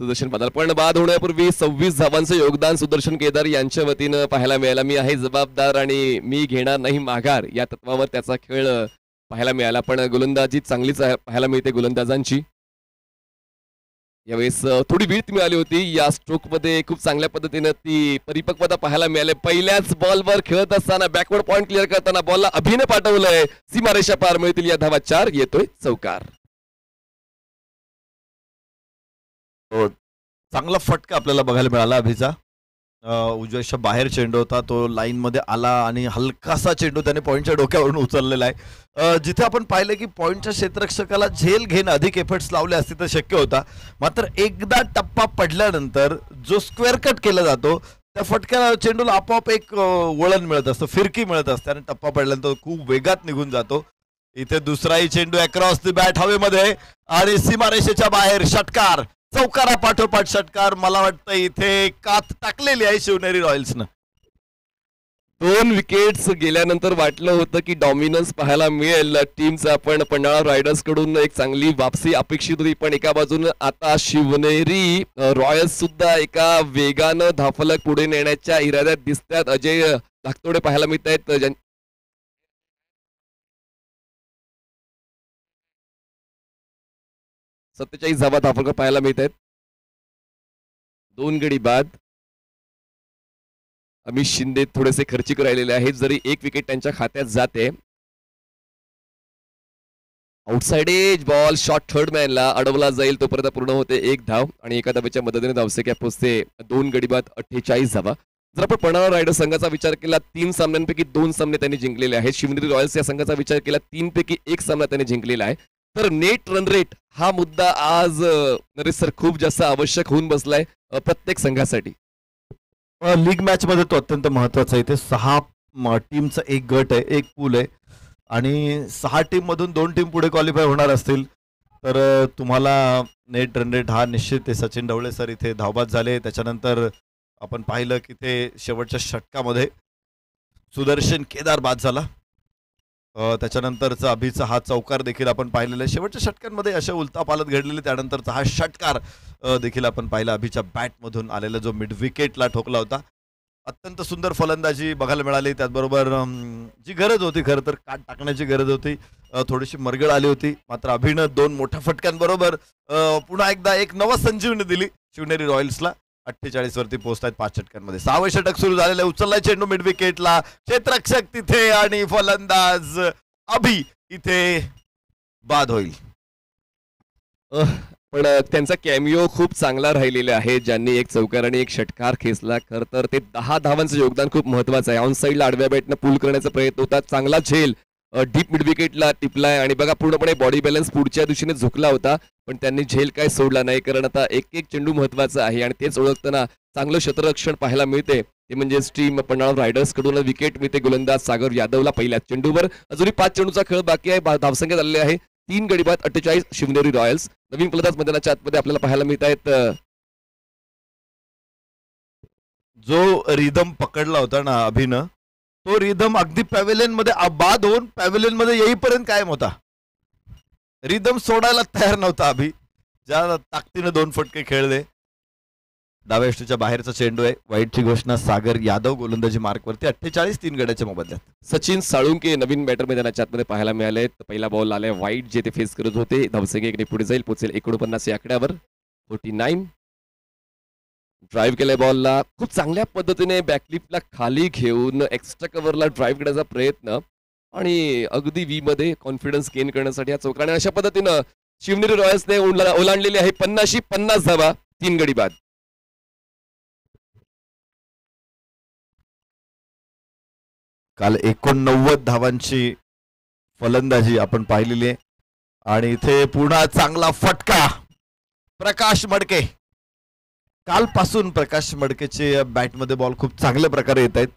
सुदर्शन पदाल पण बाद होण्यापूर्वी 26 धावांचं योगदान सुदर्शन केदार यांच्या वतीनं पाहायला मिळाला. मी आहे जबाबदार आणि मी घेणार नाही माघार या तत्वावर त्याचा खेळ पाहायला मिळाला. पण गोलंदाजी चांगलीच पाहायला मिळते गोलंदाजांची. यावेळेस थोडी वीट मिळाली होती या स्ट्रोकमध्ये, खूप चांगल्या पद्धतीनं ती परिपक्वता पाहायला मिळाली. पहिल्याच बॉलवर खेळत असताना बॅकवर्ड पॉइंट क्लिअर करताना बॉलला अभिने पाठवलंय, सीमारेषा पार मिळतील या धावा. 4 येतोय चौकार. चांगला फटका आपल्याला बघायला मिळाला अभिचा. उजव्याच्या बाहेर चेंडू होता, तो लाईन मध्ये आला आणि हलकासा चेंडू त्याने पॉईंटच्या डोक्यावरून उचललेला आहे. जिथे आपण पाहिलं की पॉईंटच्या क्षेत्ररक्षकाला झेल घेणं अधिक एफर्ट्स लावले असते तर शक्य होता, मात्र एकदा टप्पा पडल्यानंतर जो स्क्वेअर कट केला जातो त्या फटक्याला चेंडूला आपोआप एक वळण मिळत असतं, फिरकी मिळत असते आणि टप्पा पडल्यानंतर खूप वेगात निघून जातो. इथे दुसराही चेंडू अक्रॉस द बॅट हवेमध्ये आणि सीमारेषेच्या बाहेर षटकार. चौकारा पाठोपाठ षटकार. मला वाटतं इथे कात टाकलेली आहे शिवनेरी रॉयल्सनं. 2 विकेट्स गेल्यानंतर वाटलं होतं की डॉमिनन्स पाहायला मिळेल टीमचा, पण पन्हाळा रायडर्स कडून एक चांगली वापसी अपेक्षित होती. पण एका बाजूने आता शिवनेरी रॉयल्स सुद्धा एका वेगानं धावफलक पुढे नेण्याच्या इराद्यात दिसतात. अजय धाकतोडे पाहायला मिळत आहेत. 47 धावा धावफलक पाहायला मिळत आहेत. 2 गडी बाद. अमित शिंदे थोडेसे खर्चिक राहिलेले आहेत, जरी 1 विकेट त्यांच्या खात्यात जाते. Outside edge ball shot third मॅनला अडवला जाईल, तोपर्यंत पूर्ण होते 1 धाव आणि एका धावेच्या मदतीने धावसंख्या पोहोचते 2 गडी बाद 48 धावा. जर आपण पन्हाळा रायडर्स संघाचा विचार केला 3 सामन्यांपैकी 2 सामने त्यांनी जिंकलेले आहेत. शिवनेरी रॉयल्स या संघाचा विचार केला 3 पैकी 1 सामना त्यांनी जिंकलेला आहे. तर नेट रन रेट हा मुद्दा आज नरेश सर खूप जास्त आवश्यक होऊन बसलाय प्रत्येक संघासाठी. लीग मॅच मध्ये तो अत्यंत महत्वाचा आहे. इथे 6 टीमचा एक गट आहे, एक पूल आहे आणि 6 टीम मधून 2 टीम पुढे क्वालिफाय होणार असतील तर तुम्हाला नेट रन रेट हा निश्चित आहे. सचिन ढवळे सर इथे धावबाद झाले. त्याच्यानंतर आपण पाहिलं की ते शेवटच्या षटकामध्ये सुदर्शन केदार बाद झाला. त्याच्यानंतरचा अभिचा हा चौकार देखील आपण पाहिलेला आहे. शेवटच्या षटकांमध्ये अशा उलथापालथ घडलेली, त्यानंतरचा हा षटकार देखील आपण पाहिला अभिच्या बॅटमधून आलेला, जो मिड विकेटला ठोकला होता. अत्यंत सुंदर फलंदाजी बघायला मिळाली. त्याचबरोबर जी गरज होती खरं तर काट टाकण्याची गरज होती, थोडीशी मरगळ आली होती. मात्र अभिनं 2 मोठ्या फटक्यांबरोबर पुन्हा एकदा एक नवसंजीवनी दिली शिवनेरी रॉयल्सला. 48 वरती पोहोचतायत 5 षटकांमध्ये. 6वे षटक सुरू झालेलं आहे. उचललाय चेंडू मिड विकेटला, क्षेत्ररक्षक तिथे आणि फलंदाज अभि इथे बाद होईल. पण त्यांचा कॅमिओ खूप चांगला राहिलेला आहे. ज्यांनी एक चौकार आणि एक षटकार खेचला. खरं तर ते 10 धावांचं योगदान खूप महत्वाचं आहे. ऑन साईडला आडव्या बॅटनं पूल करण्याचा प्रयत्न होता. चांगला झेल डीप मिड विकेटला टिपलाय आणि बघा पूर्णपणे बॉडी बॅलन्स पुढच्या दिशेने झुकला होता, पण त्यांनी झेल काय सोडला नाही. कारण आता एक एक चेंडू महत्वाचा आहे आणि तेच ओळखताना चांगलं क्षेत्ररक्षण पाहायला मिळते. ते म्हणजे टीम पन्हाळा रायडर्स कडून विकेट मिळते गोलंदाज सागर यादवला पहिल्याच चेंडूवर. अजूनही 5 चेंडूचा खेळ बाकी आहे. धावसंख्या झालेली आहे 3 गडी बाद 48 शिवनेरी रॉयल्स. नवीन फलंदाज मैदानाच्या आतमध्ये आपल्याला पाहायला मिळत आहेत. जो रिदम पकडला होता ना अभिनं, तो रिदम अगदी पॅव्हेलियन मध्ये बाद होऊन पॅव्हेलियन मध्ये येईपर्यंत कायम होता. रिदम सोडायला तयार नव्हता अभि. ज्या ताकदीनं 2 फटके खेळले. डाव्या यष्टीच्या बाहेरचा चेंडू आहे. वाईटची घोषणा सागर यादव गोलंदाजी मार्कवरती 48 3 गड्याच्या मोबदल्यात. सचिन साळुंके नवीन बॅटर मैदानाच्या आतमध्ये पाहायला मिळाले. पहिला बॉल आलाय वाईट, जे ते फेस करत होते. धावसंख्या इकडे पुढे जाईल, पोहोचेल 49 या आकड्यावर. 49 ड्राईव्ह केलाय बॉलला. खूप चांगल्या पद्धतीने बॅकलिपला खाली घेऊन एक्स्ट्रा कव्हरला ड्राईव्ह करण्याचा प्रयत्न आणि अगदी वी मध्ये कॉन्फिडन्स गेन करण्यासाठी हा चौकार. आणि अशा पद्धतीनं शिवनेरी रॉयल्सने ओलांडलेली आहे 50 धावा 3 गडी बाद. काल 89 धावांची फलंदाजी आपण पाहिलेली आहे आणि इथे पुन्हा चांगला फटका प्रकाश मडके. कालपासून प्रकाश मडकेचे बॅटमध्ये बॉल खूप चांगल्या प्रकारे येत आहेत.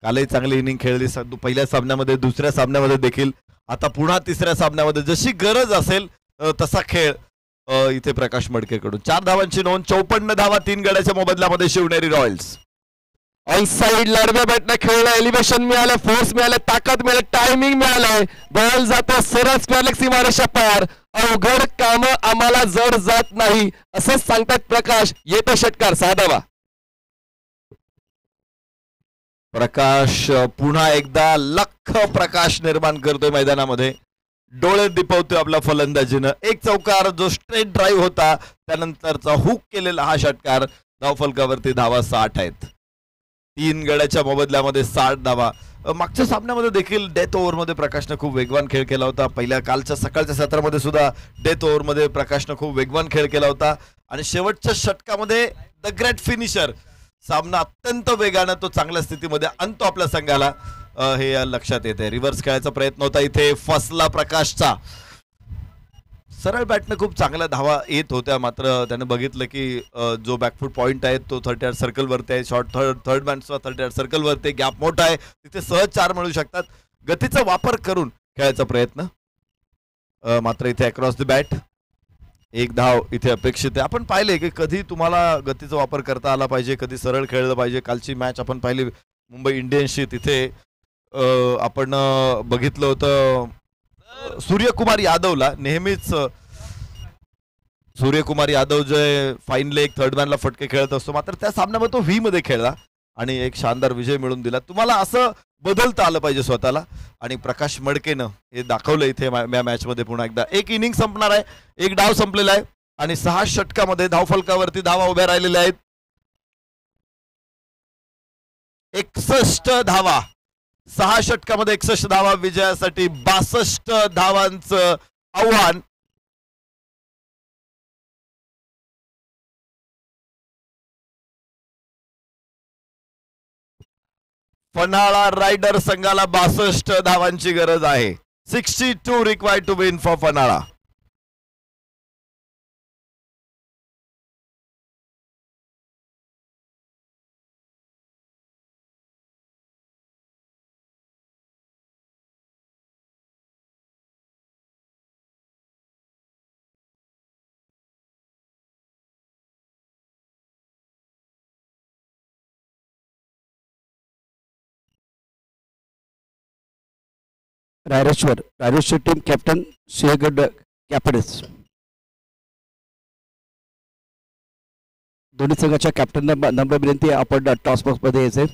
कालही चांगली इनिंग खेळली पहिल्या सामन्यामध्ये, दुसऱ्या सामन्यामध्ये देखील, आता पुन्हा तिसऱ्या सामन्यामध्ये. जशी गरज असेल तसा खेळ इथे प्रकाश मडकेकडून. 4 धावांची नोंद, 54 धावा 3 गड्याच्या मोबदल्यामध्ये शिवनेरी रॉयल्स. ऑन साइड लाडव्या बॅटने खेळलं, एलिव्हेशन मिळालं, फोर्स मिळालं, ताकद मिळाली, टायमिंग मिळालंय. बॉल जातो सरळ स्क्वेअर सीमारेषा पार. अवघड काम आम्हाला जड जात नाही असंच सांगतात प्रकाश. येतो षटकार 6 धावा. प्रकाश पुन्हा एकदा लख प्रकाश निर्माण करतोय मैदानामध्ये. डोळे दिपवतोय आपल्या फलंदाजीनं. एक चौकार जो स्ट्रेट ड्राईव्ह होता, त्यानंतरचा हुक केलेला हा षटकार. धावफलकावरती धावा 60 आहेत. 3 गड्याच्या मोबदल्यामध्ये 60 धावा. मागच्या सामन्यामध्ये देखील डेथ ओव्हरमध्ये प्रकाशनं खूप वेगवान खेळ केला होता. पहिल्या कालच्या सकाळच्या सत्रामध्ये सुद्धा डेथ ओव्हरमध्ये प्रकाशनं खूप वेगवान खेळ केला होता आणि शेवटच्या षटकामध्ये द ग्रेट फिनिशर. सामना अत्यंत वेगानं तो चांगल्या स्थितीमध्ये आणतो आपल्या संघाला, हे लक्षात येते. रिव्हर्स खेळायचा प्रयत्न होता इथे, फसला प्रकाशचा. सरळ बॅटनं खूप चांगल्या धावा येत होत्या, मात्र त्याने बघितलं की जो बॅकफूट पॉईंट आहे तो 38 सर्कलवरती आहे. शॉर्ट थर्ड मॅनचा 38 सर्कलवरती, गॅप मोठा आहे, तिथे सहज 4 मिळू शकतात. गतीचा वापर करून खेळायचा प्रयत्न, मात्र इथे अक्रॉस द बॅट 1 धाव इथे अपेक्षित आहे. आपण पाहिले की कधी तुम्हाला गतीचा वापर करता आला पाहिजे, कधी सरळ खेळलं पाहिजे. कालची मॅच आपण पाहिली मुंबई इंडियन्सची, तिथे आपण बघितलं होतं सूर्यकुमार यादवला. नेहमीच सूर्यकुमार यादव जे फाईन लेग थर्ड मॅनला फटके खेळत असतो, मात्र त्या सामन्यामध्ये तो व्ही मध्ये खेळला आणि एक शानदार विजय मिळवून दिला. तुम्हाला असं बदलता आलं पाहिजे स्वतःला आणि प्रकाश मडकेनं हे दाखवलं इथे या मॅच मध्ये. पुन्हा एकदा एक इनिंग संपणार आहे, एक डाव संपलेला आहे आणि 6 षटकामध्ये धावफलकावरती धावा उभ्या राहिलेल्या आहेत. 61 धावा, 6 षटकामध्ये 61 धावा, विजयासाठी 62 धावांचं आव्हान. पन्हाळा रायडर संघाला 62 धावांची गरज आहे. 62 required to win for Panhala. Raireshwar team captain Sinhagad capitals. दोन्ही संघाच्या कॅप्टन नंबर विनंती आहे, आपण टॉस बॉक्समध्ये यायचे.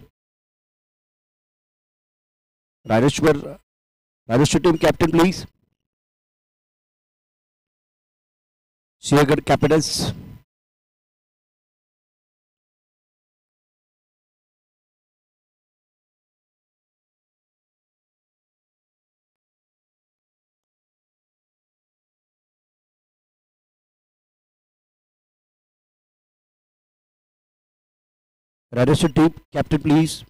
Raireshwar team captain please. Sinhagad capitals. Raireshwar team captain please.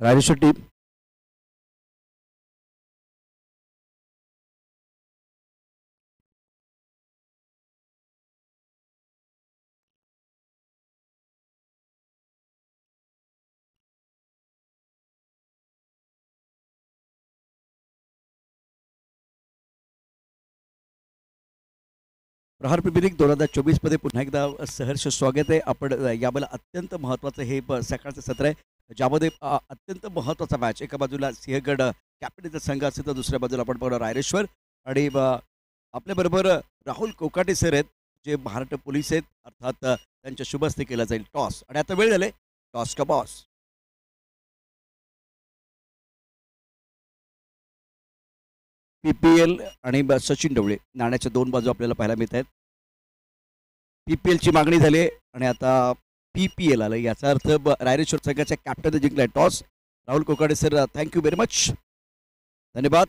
Raireshwar team. Prahar premier league 2024 मध्ये पुन्हा एकदा सहर्ष स्वागत आहे. आपण यावेळेला अत्यंत महत्त्वाचं हे सकाळचं सत्र आहे, ज्यामध्ये अत्यंत महत्त्वाचा मॅच. एका बाजूला सिंहगड कॅपिटलचा संघ असेल तर दुसऱ्या बाजूला आपण बघणार रायरेश्वर. आणि आपल्याबरोबर राहुल कोकाटे सर आहेत, जे महाराष्ट्र पोलीस आहेत. अर्थात त्यांच्या शुभ हस्ते केला जाईल टॉस. आणि आता वेळ झाले टॉस का बॉस. PPL आणि सचिन ढवळे नाण्याच्या दोन बाजू आपल्याला पाहायला मिळत आहेत. PPL ची मागणी झाली आणि आता PPL आलं. याचा अर्थ रायरेश्वर संघाच्या कॅप्टन जिंकलाय toss. Rahul Kokate sir, thank you very much. धन्यवाद,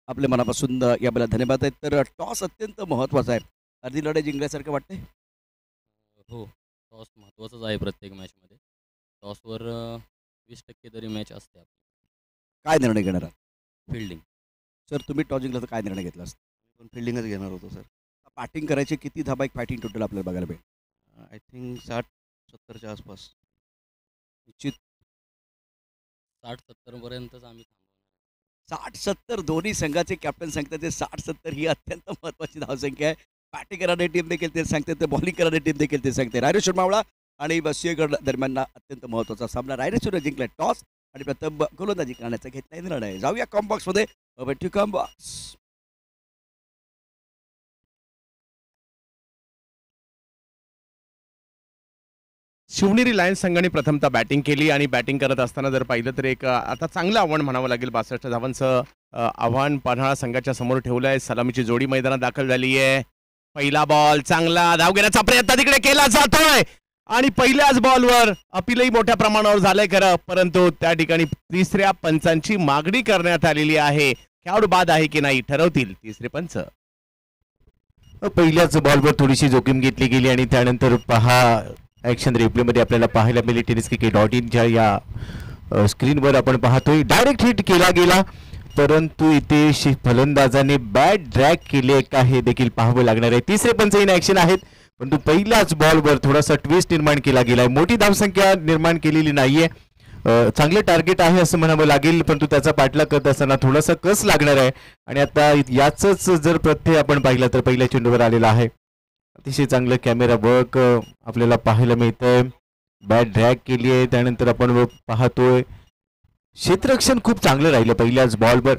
आपल्या मनापासून याबद्दल धन्यवाद आहेत. तर टॉस अत्यंत महत्त्वाचा आहे. अर्धी लढाई जिंकल्यासारखं वाटते. हो, टॉस महत्त्वाचाच आहे प्रत्येक मॅचमध्ये. टॉसवर 20% तरी मॅच असते आपली. काय निर्णय घेणार आहात? फिल्डिंग. सर, तुम्ही टॉस जिंकला तर काय निर्णय घेतला असता? पण फिल्डिंगच घेणार होतो सर. बॅटिंग करायची किती धाबा एक फायटिंग टोटल आपल्याला बघायला मिळेल? आय थिंक 60-70च्या आसपास. निश्चित 60-70 पर्यंतच आम्ही थांबवणार. 60-70 दोन्ही संघाचे कॅप्टन सांगतात. ते 60-70 ही अत्यंत महत्त्वाची धावसंख्या आहे. बॅटिंग करणारी टीम देखील ते सांगते, ते बॉलिंग करणारी टीम देखील ते सांगते. रायरेश्वर मावळा आणि सिंहगड दरम्यान अत्यंत महत्त्वाचा सामना. रायरेश्वर जिंकला टॉस आणि प्रथम गोलंदाजी करण्याचा घेतला निर्णय. जाऊया कॉम्बॉक्समध्ये. कॉम्बॉक्स. शिवनेरी लायन्स संघाने प्रथमतः बॅटिंग केली आणि बॅटिंग करत असताना जर पाहिलं तर एक आता चांगलं आव्हान म्हणावं लागेल. 62 धावांचं आव्हान पन्हाळा संघाच्या समोर ठेवलं आहे. सलामीची जोडी मैदानात दाखल झाली आहे. पहिला बॉल चांगला धाव घेण्याचा प्रयत्न तिकडे केला जातोय आणि पहिल्याच बॉलवर अपीलही मोठ्या प्रमाणावर झालंय खरं, परंतु त्या ठिकाणी तिसऱ्या पंचांची मागणी करण्यात आलेली आहे. खेळाडू बाद आहे की नाही ठरवतील तिसरे पंच. पहिल्याच बॉलवर थोडीशी जोखीम घेतली गेली आणि त्यानंतर पहा ॲक्शन रिप्लेमध्ये आपल्याला पाहायला मिळेल. tenniscricket.in या स्क्रीनवर आपण पाहतोय डायरेक्ट हिट केला गेला, परंतु इथे फलंदाजाने बॅट ड्रॅग केले का हे देखील पाहावं लागणार आहे. तिसरे पंच इन ॲक्शन आहेत, परंतु पहिल्याच बॉलवर थोडासा ट्विस्ट निर्माण केला गेलाय. मोठी धावसंख्या निर्माण केलेली नाहीये. चांगलं टार्गेट आहे असं म्हणावं लागेल, परंतु त्याचा पाठलाग करत असताना थोडासा कस लागणार आहे. आणि आता याच जर प्रत्यय आपण पाहिला तर पहिल्या चेंडूवर आलेला आहे. अतिशय चांगलं कॅमेरा वर्क आपल्याला पाहायला मिळतंय. बॅट ड्रॅग केली आहे, त्यानंतर आपण पाहतोय क्षेत्ररक्षण खूप चांगलं राहिलं पहिल्याच बॉलवर.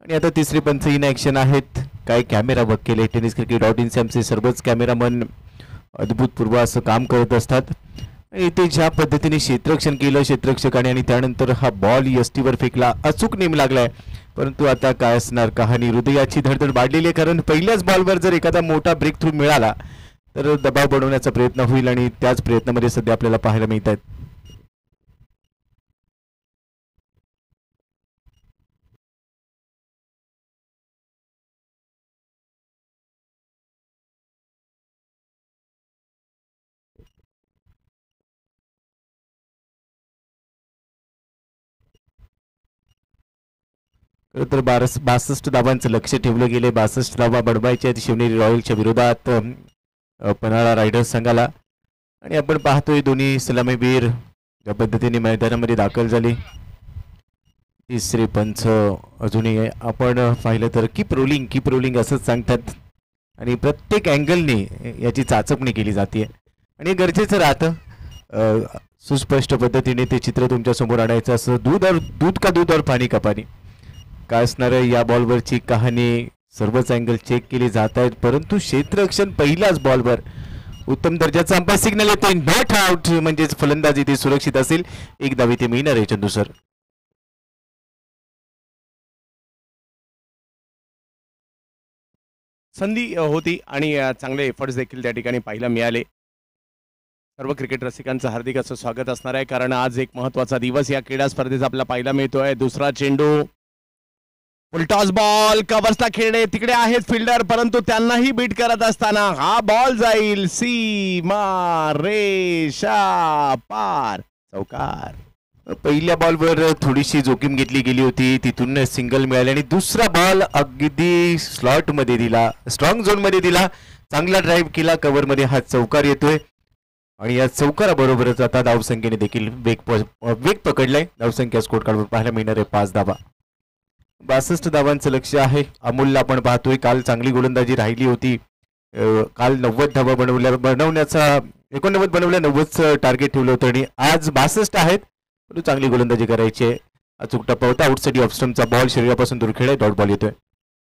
आणि आता तिसरे पंच इन ॲक्शन आहेत. काय कॅमेरा वर्क केले. tenniscricket.in आमचे सर्वच कॅमेरामन अद्भुतपूर्व असं काम करत असतात. इथे ज्या पद्धतीने क्षेत्ररक्षण केलं क्षेत्ररक्षकाने आणि त्यानंतर हा बॉल यष्टीवर फेकला, अचूक नेम लागलाय. परंतु आता काय असणार कहाणी. हृदयाची धडधड वाढलेली आहे, कारण पहिल्याच बॉलवर जर एखादा मोठा ब्रेक थ्रू मिळाला तर दबाव बनवण्याचा प्रयत्न होईल आणि त्याच प्रयत्नामध्ये सध्या आपल्याला पाहायला मिळत आहेत. तर 62 धावांचं लक्ष ठेवलं गेले. 62 धावा बनवायच्या आहेत शिवनेरी रॉयलच्या विरोधात पन्हाळा रायडर्स संघाला. आणि आपण पाहतोय दोन्ही सलामीवीर ज्या पद्धतीने मैदानामध्ये दाखल झाले. तिसरे पंच अजूनही आपण पाहिलं तर कीप रोलिंग असंच सांगतात आणि प्रत्येक अँगलने याची चाचपणी केली जाते आणि गरजेचं राहतं सुस्पष्ट पद्धतीने ते चित्र तुमच्या समोर आणायचं असं. दूध और पाणी का पाणी. काय असणार आहे या बॉलवरची कहाणी. सर्वच अँगल चेक केले जात आहेत, परंतु क्षेत्ररक्षण पहिल्याच बॉलवर उत्तम दर्जाचा अंपायर सिग्नल येतोय. नॉट आउट, म्हणजेच फलंदाजी इथे सुरक्षित असेल. एक धाव इथे मिळणार आहे चंदू सर. संधी होती आणि चांगले एफर्ट्स देखील त्या ठिकाणी पाहायला मिळाले. सर्व क्रिकेट रसिकांचं हार्दिक असं स्वागत असणार आहे, कारण आज एक महत्त्वाचा दिवस या क्रीडा स्पर्धेचा आपल्याला पाहायला मिळतोय. दुसरा चेंडू, फुलटॉस बॉल, कव्हर्सला खेळणे, तिकडे आहेत फिल्डर, परंतु त्यांनाही बीट करत असताना हा बॉल जाईल सीमा रेषा पार, चौकार. पहिल्या बॉलवर थोडीशी जोखीम घेतली गेली होती, तिथून सिंगल मिळाले आणि दुसरा बॉल अगदी स्लॉट मध्ये दिला, स्ट्रॉंग झोन मध्ये दिला, चांगला ड्राईव्ह केला, कव्हर मध्ये हा चौकार येतोय आणि या चौकाराबरोबरच आता धावसंख्येने देखील वेग पकडलाय. धावसंख्या स्कोर कार्डवर पाहायला मिळणार आहे 5 धावा. 62 धावांचं लक्ष आहे. अमोलला आपण पाहतोय, काल चांगली गोलंदाजी राहिली होती. काल 90 धावा बनवण्याचा 89 बनवल्या, 90चं टार्गेट ठेवलं होतं आणि आज 62 आहेत. परंतु चांगली गोलंदाजी करायची आहे. अचूक टप्पा होता. आउटसाइड ऑफ स्टंपचा बॉल शरीरापासून दूर खेळ, डॉट बॉल येतोय.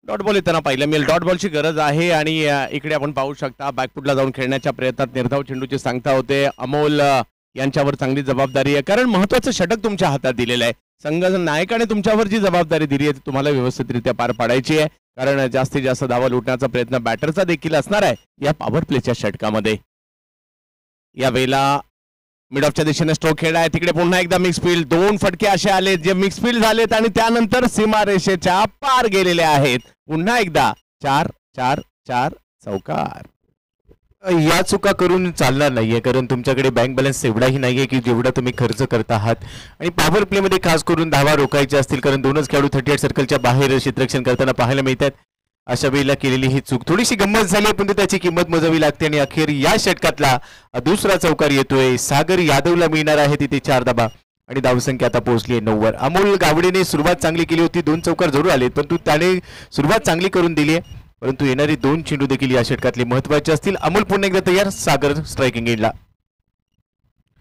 डॉट बॉल येताना पाहिलं मिळेल. डॉट बॉलची गरज आहे आणि इकडे आपण पाहू शकता बॅकफुटला जाऊन खेळण्याच्या प्रयत्नात निर्धाव चेंडूची सांगता होते. अमोल यांच्यावर चांगली जबाबदारी आहे, कारण महत्वाचं षटक तुमच्या हातात दिलेलं आहे. संघ नायकाने तुमच्यावर जी जबाबदारी दिली आहे ती तुम्हाला व्यवस्थितरित्या पार पाडायची आहे, कारण जास्तीत जास्त धावा लुटण्याचा प्रयत्न बॅटरचा देखील असणार आहे या पॉवर प्लेच्या षटकामध्ये. या वेळेला मिड ऑफच्या दिशेने स्ट्रोक खेळ आहे, तिकडे पुन्हा एकदा मिक्स फील्ड, 2 फटके असे आले जे मिक्स फील्ड झालेत आणि त्यानंतर सीमारेषेच्या पार गेलेले आहेत. पुन्हा एकदा 4-4-4 चौकार. या चुका करून चालणार नाहीये, कारण तुमच्याकडे बँक बॅलन्स एवढाही नाहीये की जेवढा तुम्ही खर्च करत आहात. आणि पॉवर प्ले मध्ये खास करून धावा रोखायच्या असतील, कारण 2च खेळाडू 38 सर्कलच्या बाहेर क्षेत्ररक्षण करताना पाहायला मिळतात. अशा वेळेला केलेली ही चूक थोडीशी गंमत झाली, पण त्याची किंमत मोजावी लागते आणि अखेर या षटकातला दुसरा चौकार येतोय. सागर यादवला मिळणार आहे तिथे 4 धावा आणि धावसंख्या आता पोहोचली आहे 9 वर. अमोल गावडेने सुरुवात चांगली केली होती, 2 चौकार जरूर आले, परंतु त्याने सुरुवात चांगली करून दिली आहे. परंतु येणारे 2 चेंडू देखील या षटकातले महत्वाचे असतील. अमोल पुन्हा एकदा तयार, सागर स्ट्रायकिंग एंडला.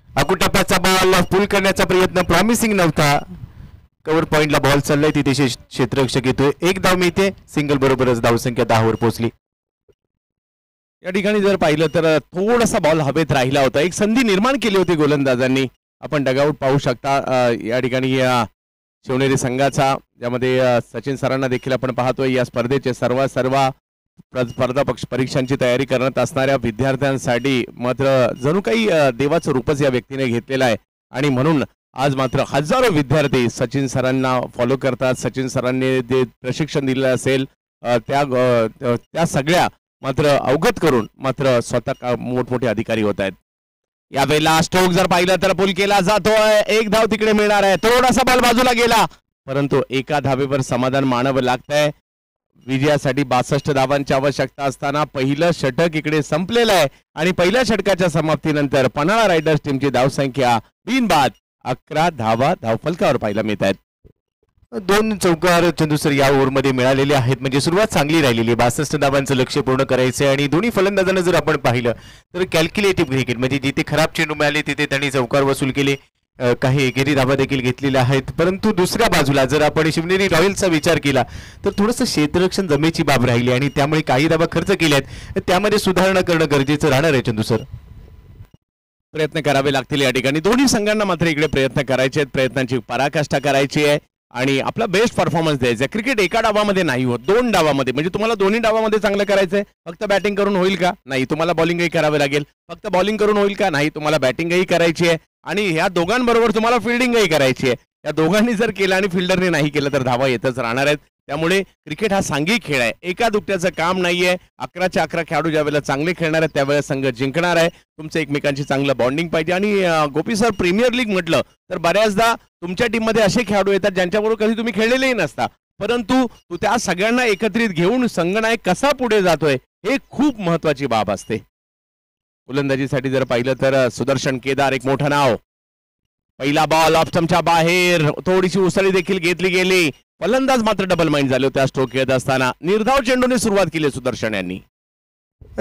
अकुटप्प्याचा बॉल पुल करण्याचा प्रयत्न प्रॉमिसिंग नव्हता. कव्हर पॉइंटला बॉल चाललाय, तिथे क्षेत्ररक्षक येतोय. 1 धाव मिळते, सिंगल बरोबरच धावसंख्या 10 वर पोहोचली. या ठिकाणी जर पाहिलं तर थोडासा बॉल हवेत राहिला होता, एक संधी निर्माण केली होती गोलंदाजांनी. आपण डगआउट पाहू शकता या ठिकाणी शिवनेरी संघाचा, ज्यामध्ये सचिन सरांना देखील आपण पाहतोय. या स्पर्धेचे सर्व स्पर्धा परीक्षांची तयारी करत असणाऱ्या विद्यार्थ्यांसाठी मात्र जणू काही देवाचं रूपच या व्यक्तीने घेतलेलं आहे आणि म्हणून आज मात्र हजारो विद्यार्थी सचिन सरांना फॉलो करतात. सचिन सरांनी जे प्रशिक्षण दिलेलं असेल त्या सगळ्या मात्र अवगत करून मात्र स्वतः मोठमोठे अधिकारी होत आहेत. यावेळेला स्ट्रोक जर पाहिलं तर पुल केला जातोय, 1 धाव तिकडे मिळणार आहे. थोडासा बॉल बाजूला गेला, परंतु एका धावेवर समाधान मानावं लागतंय. विजयासाठी 62 धावांची आवश्यकता असताना पहिलं षटक इकडे संपलेलं आहे आणि पहिल्या षटकाच्या समाप्तीनंतर पन्हाळा रायडर्स टीमची धावसंख्या बिनबाद 11 धावा धावफलकावर पाहायला मिळत आहेत. 2 चौकार चंदूसर या ओव्हरमध्ये मिळालेले आहेत, म्हणजे सुरुवात चांगली राहिलेली. 62 धावांचं लक्ष्य पूर्ण करायचं आहे आणि दोन्ही फलंदाजांना जर आपण पाहिलं तर कॅल्क्युलेटिव्ह क्रिकेट, म्हणजे जिथे खराब चेंडू मिळाले तिथे त्यांनी चौकार वसूल केले, काही एकेरी धावा देखील घेतलेल्या आहेत. परंतु दुसऱ्या बाजूला जर आपण शिवनेरी रॉयल्सचा विचार केला तर थोडंसं क्षेत्ररक्षण जमेची बाब राहिली आणि त्यामुळे काही धावा खर्च केल्यात, त्यामध्ये सुधारणा करणं गरजेचं राहणार आहे चंदूसर. प्रयत्न करावे लागतील या ठिकाणी. दोन्ही संघांना मात्र इकडे प्रयत्न करायचे आहेत, प्रयत्नांची पराकाष्ठा करायची आहे आणि आपला बेस्ट परफॉर्मन्स द्यायचा. क्रिकेट एका डावामध्ये नाही होत, 2 डावामध्ये. म्हणजे तुम्हाला दोन्ही डावामध्ये चांगलं करायचंय. फक्त बॅटिंग करून होईल का? नाही. तुम्हाला बॉलिंगही करावे लागेल. फक्त बॉलिंग करून होईल का? नाही. तुम्हाला बॅटिंगही करायची आहे आणि ह्या दोघांबरोबर तुम्हाला फिल्डिंगही करायची आहे. या दोघांनी जर केलं आणि फिल्डरने नाही केलं तर धावा येतच राहणार आहेत. त्यामुळे क्रिकेट हा सांघिक खेळ आहे, एका दुकट्याचं काम नाहीये. 11च्या 11 खेळाडू ज्यावेळेला चांगले खेळणार आहेत त्यावेळेला संघ जिंकणार आहे. तुमचं एकमेकांची चांगलं बॉन्डिंग पाहिजे. आणि गोपी सर, प्रीमियर लीग म्हटलं तर बऱ्याचदा तुमच्या टीममध्ये असे खेळाडू येतात ज्यांच्याबरोबर कधी तुम्ही खेळलेलेही नसता, परंतु त्या सगळ्यांना एकत्रित घेऊन संघनायक कसा पुढे जातोय हे खूप महत्वाची बाब असते. गोलंदाजीसाठी जर पाहिलं तर सुदर्शन केदार एक मोठं नाव. पहिला बॉल ऑफ स्टंपच्या बाहेर, थोडीशी उसळी देखील घेतली गेली. फलंदाज मात्र डबल माइंड झाले होते स्ट्रोक खेळत असताना. निर्धाव चेंडूने सुरुवात केली सुदर्शन यांनी.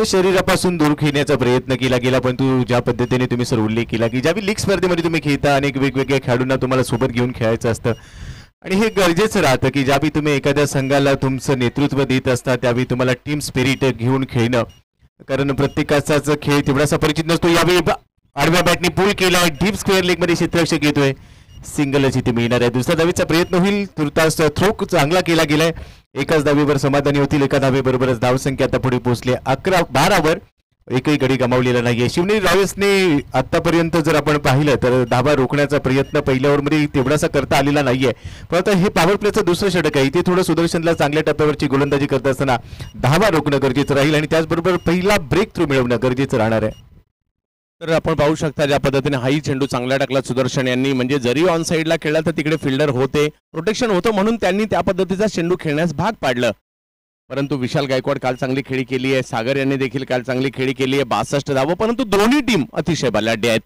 शरीरापासून दूर खेळण्याचा प्रयत्न केला गेला, परंतु ज्या पद्धतीने तुम्ही सर उल्लेख केला की ज्यावेळी लीग स्पर्धेमध्ये तुम्ही खेळता अनेक वेगवेगळ्या खेळाडूंना तुम्हाला सोबत घेऊन खेळायचं असतं, आणि हे गरजेचं राहतं की ज्यावेळी तुम्ही एखाद्या संघाला तुमचं नेतृत्व देत असता त्यावेळी तुम्हाला टीम स्पिरिट घेऊन खेळणं, कारण प्रत्येकाचाच खेळ तेवढासा परिचित नसतो. यावेळी आडव्या बॅटने पूल केलाय, डीप स्क्वेअर लेगमध्ये क्षेत्ररक्षक येतोय, सिंगलच इथे मिळणार आहे. दुसऱ्या धावेचा प्रयत्न होईल, तुर्तास थ्रो चांगला केला गेलाय, एकाच धावेवर समाधानी होतील. एका धावेबरोबरच धावसंख्या आता पुढे पोहोचली 11-12वर, एकही गडी गमावलेला नाहीये. शिवनेरी रॉयल्सने आतापर्यंत जर आपण पाहिलं तर धावा रोखण्याचा प्रयत्न पहिल्या ओव्हरमध्ये तेवढासा करता आलेला नाहीये, पण आता हे पॉवर प्लेचं दुसरं षटक आहे. इथे थोडं सुदर्शनला चांगल्या टप्प्यावरची गोलंदाजी करत असताना धावा रोखणं गरजेचं राहील आणि त्याचबरोबर पहिला ब्रेक थ्रू मिळवणं गरजेचं राहणार आहे. तर आपण पाहू शकता ज्या पद्धतीने हाही चेंडू चांगला टाकला सुदर्शन यांनी, म्हणजे जरी ऑन साईडला खेळला तर तिकडे फिल्डर होते, प्रोटेक्शन होतं म्हणून त्यांनी त्या पद्धतीचा चेंडू खेळण्यास भाग पाडलं. परंतु विशाल गायकवाड काल चांगली खेळी केली आहे, सागर यांनी देखील काल चांगली खेळी केली आहे, 62 धावा, परंतु दोन्ही टीम अतिशय बलाढ्य आहेत.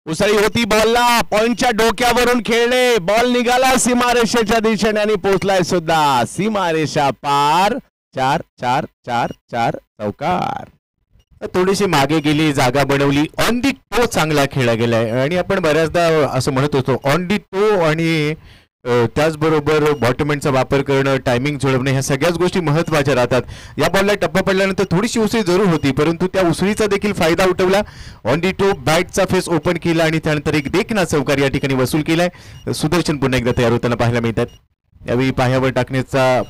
उसळी होती बॉलला, पॉइंटच्या डोक्यावरून खेळले, बॉल निघाला सीमारेषेच्या दिशेने आणि पोहोचलाय सुद्धा सीमारेषा पार. 4-4-4-4 चौकार. थोडीशी मागे गेली, जागा बनवली, ऑन दी टो चांगला खेळला गेलाय. आणि आपण बऱ्याचदा असं म्हणत होतो ऑन दी टो आणि त्याचबरोबर बॉटमॅनचा वापर करणं, टायमिंग जुळवणं, ह्या सगळ्याच गोष्टी महत्त्वाच्या राहतात. या बॉलला टप्पा पडल्यानंतर थोडीशी उसळी जरूर होती, परंतु त्या उसळीचा देखील फायदा उठवला. ऑन दी टो बॅटचा फेस ओपन केला आणि त्यानंतर एक देखना चौकार या ठिकाणी वसूल केलाय. सुदर्शन पुन्हा एकदा तयार होताना पाहायला मिळतात. यावेळी पायावर टाकण्याचा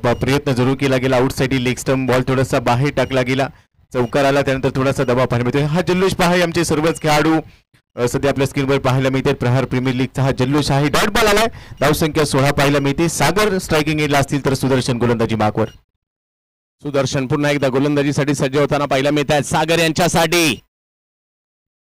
प्रयत्न जरूर केला गेला, आउटसाइड लेग स्टंप, बॉल थोडासा बाहेर टाकला गेला, चौकार आला, त्यानंतर थोडासा दबाव पाहायला मिळतोय. हा जल्लोष पहा, आमचे सर्वच खेळाडू सध्या आपल्या स्क्रीनवर पाहायला मिळते. प्रहार प्रीमियर लीगचा हा जल्लोष आहे. डॉट बॉल आलाय, धावसंख्या 16 पाहायला मिळते. सागर स्ट्रायकिंग एंडला असतील तर सुदर्शन गोलंदाजी मार्कवर. सुदर्शन पुन्हा एकदा गोलंदाजीसाठी सज्ज होताना पाहायला मिळत आहेत. सागर यांच्यासाठी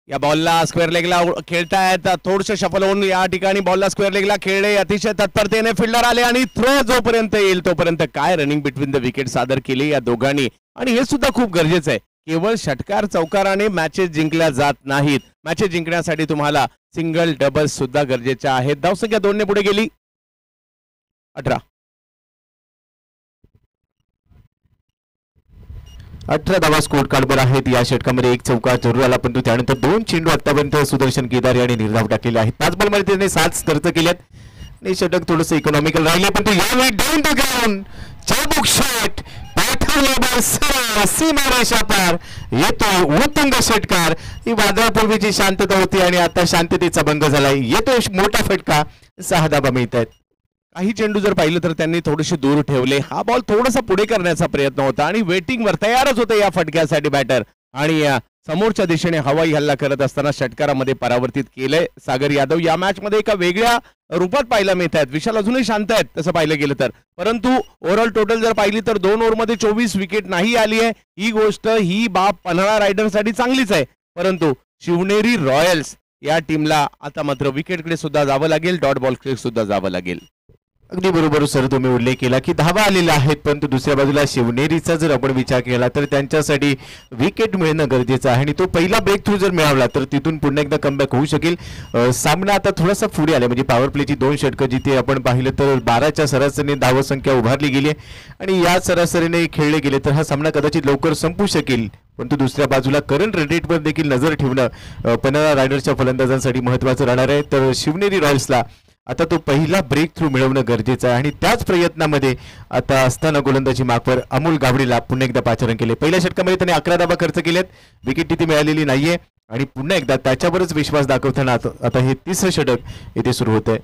या बॉलला स्क्वेअर लेगला खेळतायत, थोडसे शफल होऊन या ठिकाणी बॉलला स्क्वेअर लेगला खेळले, अतिशय तत्परतेने फिल्डर आले आणि थ्रो जोपर्यंत येईल तोपर्यंत काय रनिंग बिटवीन द विकेट सादर केली या दोघांनी. आणि हे सुद्धा खूप गरजेचं आहे, केवळ षटकार चौकाराने मॅचेस जिंकल्या जात नाहीत, मॅचेस जिंकण्यासाठी तुम्हाला सिंगल डबल्स सुद्धा गरजेच्या आहेत. धावसंख्या 2 ने पुढे गेली 18. 18 धावा स्कोर कार्डवर आहेत. या षटकामध्ये एक चौकार जरूर आला, परंतु त्यानंतर 2 चेंडू आतापर्यंत सुदर्शन केदार यांनी निर्धाव टाकलेले आहेत. 5 बॉलमध्ये त्याने 7 खर्च केल्यात आणि षटक थोडंसं इकॉनॉमिकल राहिले, परंतु यावेळी डाऊन द ग्राउंड चाबूक शॉट पाठवला सीमारेषा पार येतो. उत्तुंग षटकार. ही वादळापूर्वीची शांतता होती आणि आता शांततेचा भंग झालाय. येतो मोठा फटका, 6 धावा मिळत आहेत. काही चेंडू जर पाहिलं तर त्यांनी थोडेसे दूर ठेवले, हा बॉल थोडासा पुढे करण्याचा प्रयत्न होता आणि वेटिंगवर तयारच होते या फटक्यासाठी बॅटर. आणि समोरच्या दिशेने हवाई हल्ला करत असताना षटकारामध्ये परावर्तित केलंय सागर यादव. या मॅच मध्ये एका वेगळ्या रूपात पाहायला मिळत आहेत. विशाल अजूनही शांत आहेत तसं पाहिलं गेलं तर, परंतु ओव्हरऑल टोटल जर पाहिली तर 2 ओव्हरमध्ये 24 विकेट नाही आली आहे. ही गोष्ट ही बाब पन्हाळा रायडरसाठी चांगलीच आहे, परंतु शिवनेरी रॉयल्स या टीमला आता मात्र विकेटकडे सुद्धा जावं लागेल, डॉट बॉलकडे सुद्धा जावं लागेल. अगदी बरोबर सर, तुम्ही उल्लेख केला की धावा आलेल्या आहेत, परंतु दुसऱ्या बाजूला शिवनेरीचा जर आपण विचार केला तर त्यांच्यासाठी विकेट मिळणं गरजेचं आहे आणि तो पहिला ब्रेक थ्रू जर मिळवला तर तिथून पुन्हा एकदा कमबॅक होऊ शकेल. सामना आता थोडासा पुढे आला, म्हणजे पॉवर प्लेची 2 षटकं जिथे आपण पाहिलं तर 12च्या सरासरीने धावसंख्या उभारली गेली आणि या सरासरीने खेळले गेले तर हा सामना कदाचित लवकर संपू शकेल. परंतु दुसऱ्या बाजूला करंट रन रेटवर देखील नजर ठेवणं पन्हाळा रायडर्सच्या फलंदाजांसाठी महत्त्वाचं राहणार आहे. तर शिवनेरी रॉयल्सला आता तो पहिला ब्रेक थ्रू मिळवणं गरजेचं आहे आणि त्याच प्रयत्नामध्ये आता असताना गोलंदाजी मार्कवर अमोल गावडेला पुन्हा एकदा पाचारण केले. पहिल्या षटकामध्ये त्याने 11 धावा खर्च केल्यात, विकेट तिथे मिळालेली नाहीये आणि पुन्हा एकदा त्याच्यावरच विश्वास दाखवताना आता हे 3रं षटक इथे सुरू होत आहे.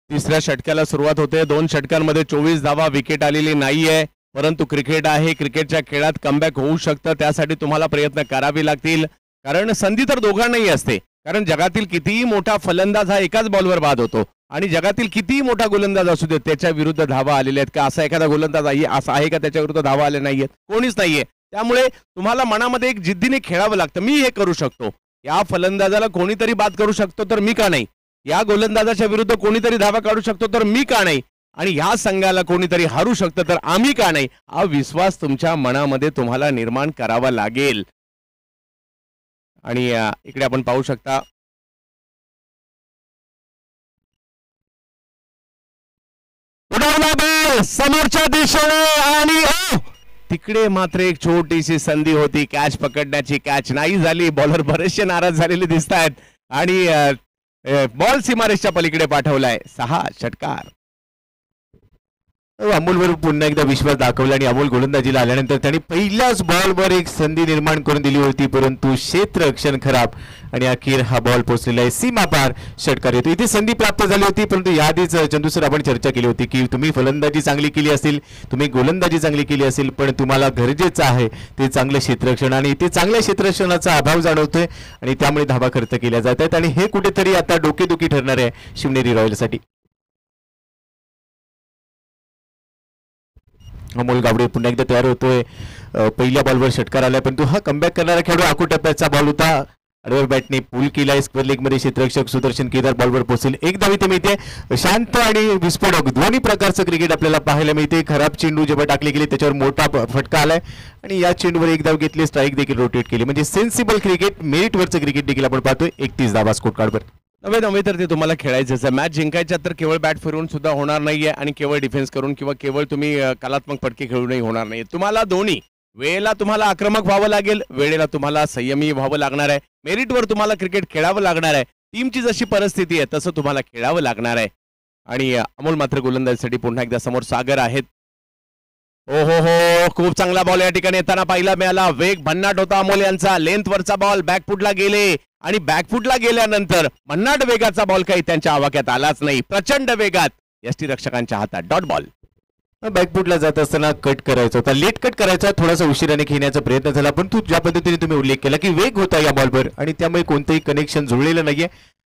3ऱ्या षटकाला सुरुवात होते. 2 षटकांमध्ये 24 धावा, विकेट आलेली नाहीये, परंतु क्रिकेट आहे, क्रिकेटच्या खेळात कमबॅक होऊ शकतं, त्यासाठी तुम्हाला प्रयत्न करावे लागतील. कारण संधी तर दोघांनाही असते, कारण जगातील कितीही मोठा फलंदाज हा एकाच बॉलवर बाद होतो आणि जगातील कितीही मोठा गोलंदाज असू दे त्याच्या विरुद्ध धावा आलेल्या आहेत का? असा एखादा गोलंदाज आहे असा आहे का त्याच्या विरुद्ध धावा आले नाहीयेत? कोणीच नाहीये. त्यामुळे तुम्हाला मनामध्ये एक जिद्दीने खेळावं लागतं. मी हे करू शकतो, या फलंदाजाला कोणीतरी बाद करू शकतो तर मी का नाही, या गोलंदाजाच्या विरुद्ध कोणीतरी धावा काढू शकतो तर मी का नाही, आणि ह्या संघाला कोणीतरी हारू शकतं तर आम्ही का नाही, हा विश्वास तुमच्या मनामध्ये तुम्हाला निर्माण करावा लागेल. आणि इकडे आपण पाहू शकता उडवला बॉल समोरच्या दिशेने आणि तिकडे मात्र एक छोटीशी संधी होती कॅच पकडण्याची, कॅच नाही झाली. बॉलर बरेचसे नाराज झालेले दिसत आहेत आणि बॉल सीमारेषच्या पलीकडे पाठवलाय. 6 षटकार. अमोलवर पुन्हा एकदा विश्वास दाखवला आणि अमोल गोलंदाजीला आल्यानंतर त्यांनी पहिल्याच बॉलवर एक संधी निर्माण करून दिली होती, परंतु क्षेत्ररक्षण खराब आणि अखेर हा बॉल पोहोचलेला आहे सीमापार. षटकार येतो. इथे संधी प्राप्त झाली होती, परंतु याआधीच चंदू सर आपण चर्चा केली होती की तुम्ही फलंदाजी चांगली केली असेल, तुम्ही गोलंदाजी चांगली केली असेल, पण तुम्हाला गरजेचं आहे ते चांगलं क्षेत्ररक्षण आणि इथे चांगल्या क्षेत्ररक्षणाचा अभाव जाणवतोय आणि त्यामुळे धावा खर्च केल्या जात आहेत आणि हे कुठेतरी आता डोकेदुखी ठरणार आहे शिवनेरी रॉयलसाठी. अमोल गावडे पुन्हा एकदा तयार होतोय. पहिल्या बॉलवर षटकार आलाय, परंतु हा कमबॅक करणारा खेळाडू आखू टप्प्याचा बॉल होता. आडव्या बॅटने पूल केलाय. स्क्वेअर लेग मध्ये क्षेत्ररक्षक सुदर्शन केदार बॉलवर पोहोचेल. एक धाव इथे मिळते. शांत आणि विस्फोटक दोन्ही प्रकारचं क्रिकेट आपल्याला पाहायला मिळते. खराब चेंडू जेव्हा टाकले गेले त्याच्यावर मोठा फटका आलाय आणि या चेंडूवर एक धाव घेतली, स्ट्राईक देखील रोटेट केली. म्हणजे सेन्सिबल क्रिकेट, मेरिटवरचं क्रिकेट देखील आपण पाहतोय. 31 धावा स्कोर कार्डवर. नव्हे तर ते तुम्हाला खेळायचं आहे. मॅच जिंकायच्या तर केवळ बॅट फिरवून सुद्धा होणार नाहीये आणि केवळ डिफेन्स करून किंवा केवळ तुम्ही कलात्मक फटके खेळूनही होणार नाही. तुम्हाला दोन्ही वेळेला तुम्हाला आक्रमक व्हावं लागेल, वेळेला तुम्हाला संयमी व्हावं लागणार आहे. मेरिटवर तुम्हाला क्रिकेट खेळावं लागणार आहे. टीमची जशी परिस्थिती आहे तसं तुम्हाला खेळावं लागणार आहे. आणि अमोल मात्र गोलंदाजीसाठी पुन्हा एकदा समोर सागर आहेत. हो, खूप चांगला बॉल या ठिकाणी येताना पाहिला मिळाला. वेग भन्नाट होता अमोल यांचा. लेंथवरचा बॉल बॅकफुटला गेले आणि बॅकफुटला गेल्यानंतर भन्नाट वेगाचा बॉल काही त्यांच्या आवाक्यात आलाच नाही. प्रचंड वेगात यष्टीरक्षकांच्या हातात डॉट बॉल. बॅकफुटला जात असताना कट करायचा होता, लेट कट करायचा, थोडासा उशिराने खेळण्याचा प्रयत्न झाला, पण तू ज्या पद्धतीने तुम्ही उल्लेख केला की वेग होता या बॉलवर आणि त्यामुळे कोणतंही कनेक्शन जुळलेलं नाहीये.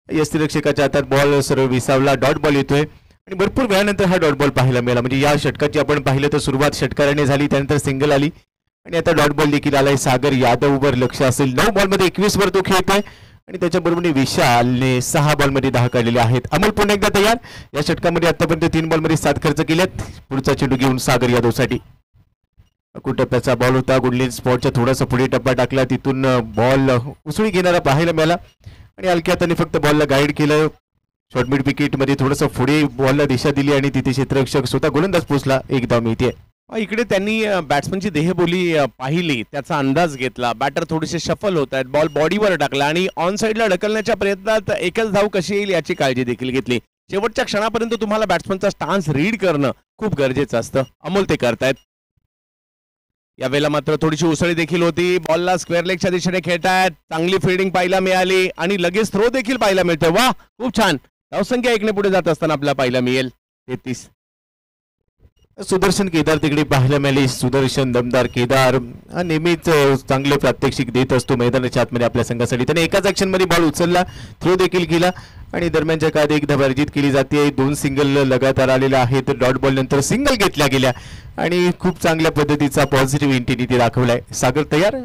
यष्टीरक्षकाच्या हातात बॉल सरळ विसावला. डॉट बॉल येतोय आणि भरपूर वेळानंतर हा डॉट बॉल पाहायला मिळाला. म्हणजे या षटकाची आपण पाहिलं तर सुरुवात षटकाराने झाली, त्यानंतर सिंगल आली आणि आता डॉट बॉल देखील आलाय. सागर यादववर लक्ष असेल. 9 बॉलमध्ये 21 वर तो खेळतोय आणि त्याच्याबरोबर विशालने 6 बॉलमध्ये 10 काढलेले आहेत. अमोल पुन्हा एकदा तयार. या षटकामध्ये आतापर्यंत 3 बॉलमध्ये 7 खर्च केल्यात. पुढचा चेंडू घेऊन सागर यादवसाठी. टप्प्याचा बॉल होता. गुडलिन स्पॉटच्या थोडासा पुढे टप्पा टाकला, तिथून बॉल उसळी घेणारा पाहायला मिळाला आणि हलक्या हाताने फक्त बॉलला गाईड केलं. शॉर्ट मिड विकेट मध्ये थोडंसं पुढे बॉलला दिशा दिली आणि तिथे क्षेत्ररक्षक स्वतः गोलंदाज पोहोचला. एक धाव मिळते. इकडे त्यांनी बॅट्समनची देहबोली पाहिली, त्याचा अंदाज घेतला. बॅटर थोडेसे शफल होत आहेत. बॉल बॉडीवर टाकला आणि ऑन साईडला ढकलण्याच्या प्रयत्नात एकच धाव कशी येईल याची काळजी देखील घेतली. शेवटच्या क्षणापर्यंत तुम्हाला बॅट्समनचा स्टान्स रीड करणं खूप गरजेचं असतं. अमोल ते करतायत. यावेळेला मात्र थोडीशी उसळी देखील होती. बॉलला स्क्वेअर लेगच्या दिशेने खेळतायत. चांगली फिल्डिंग पाहायला मिळाली आणि लगेच थ्रो देखील पाहायला मिळतोय. वा, खूप छान. धावसंख्या 1 ने पुढे जात असताना आपल्याला पाहायला मिळेल 33. सुदर्शन केदार तिकडे पाहायला मिळाले. सुदर्शन दमदार केदार नेहमीच चांगले प्रात्यक्षिक देत असतो मैदानाच्या आतमध्ये आपल्या संघासाठी. त्याने एकाच ऍक्शन मध्ये बॉल उचलला, थ्रो देखील केला आणि दरम्यानच्या काळात एक धाव अर्जित केली जाते. 2 सिंगल लगातार आलेल्या आहेत. डॉट बॉल नंतर सिंगल घेतल्या गेल्या आणि खूप चांगल्या पद्धतीचा पॉझिटिव्ह इंटेन्सिटी दाखवलाय. सागर तयार.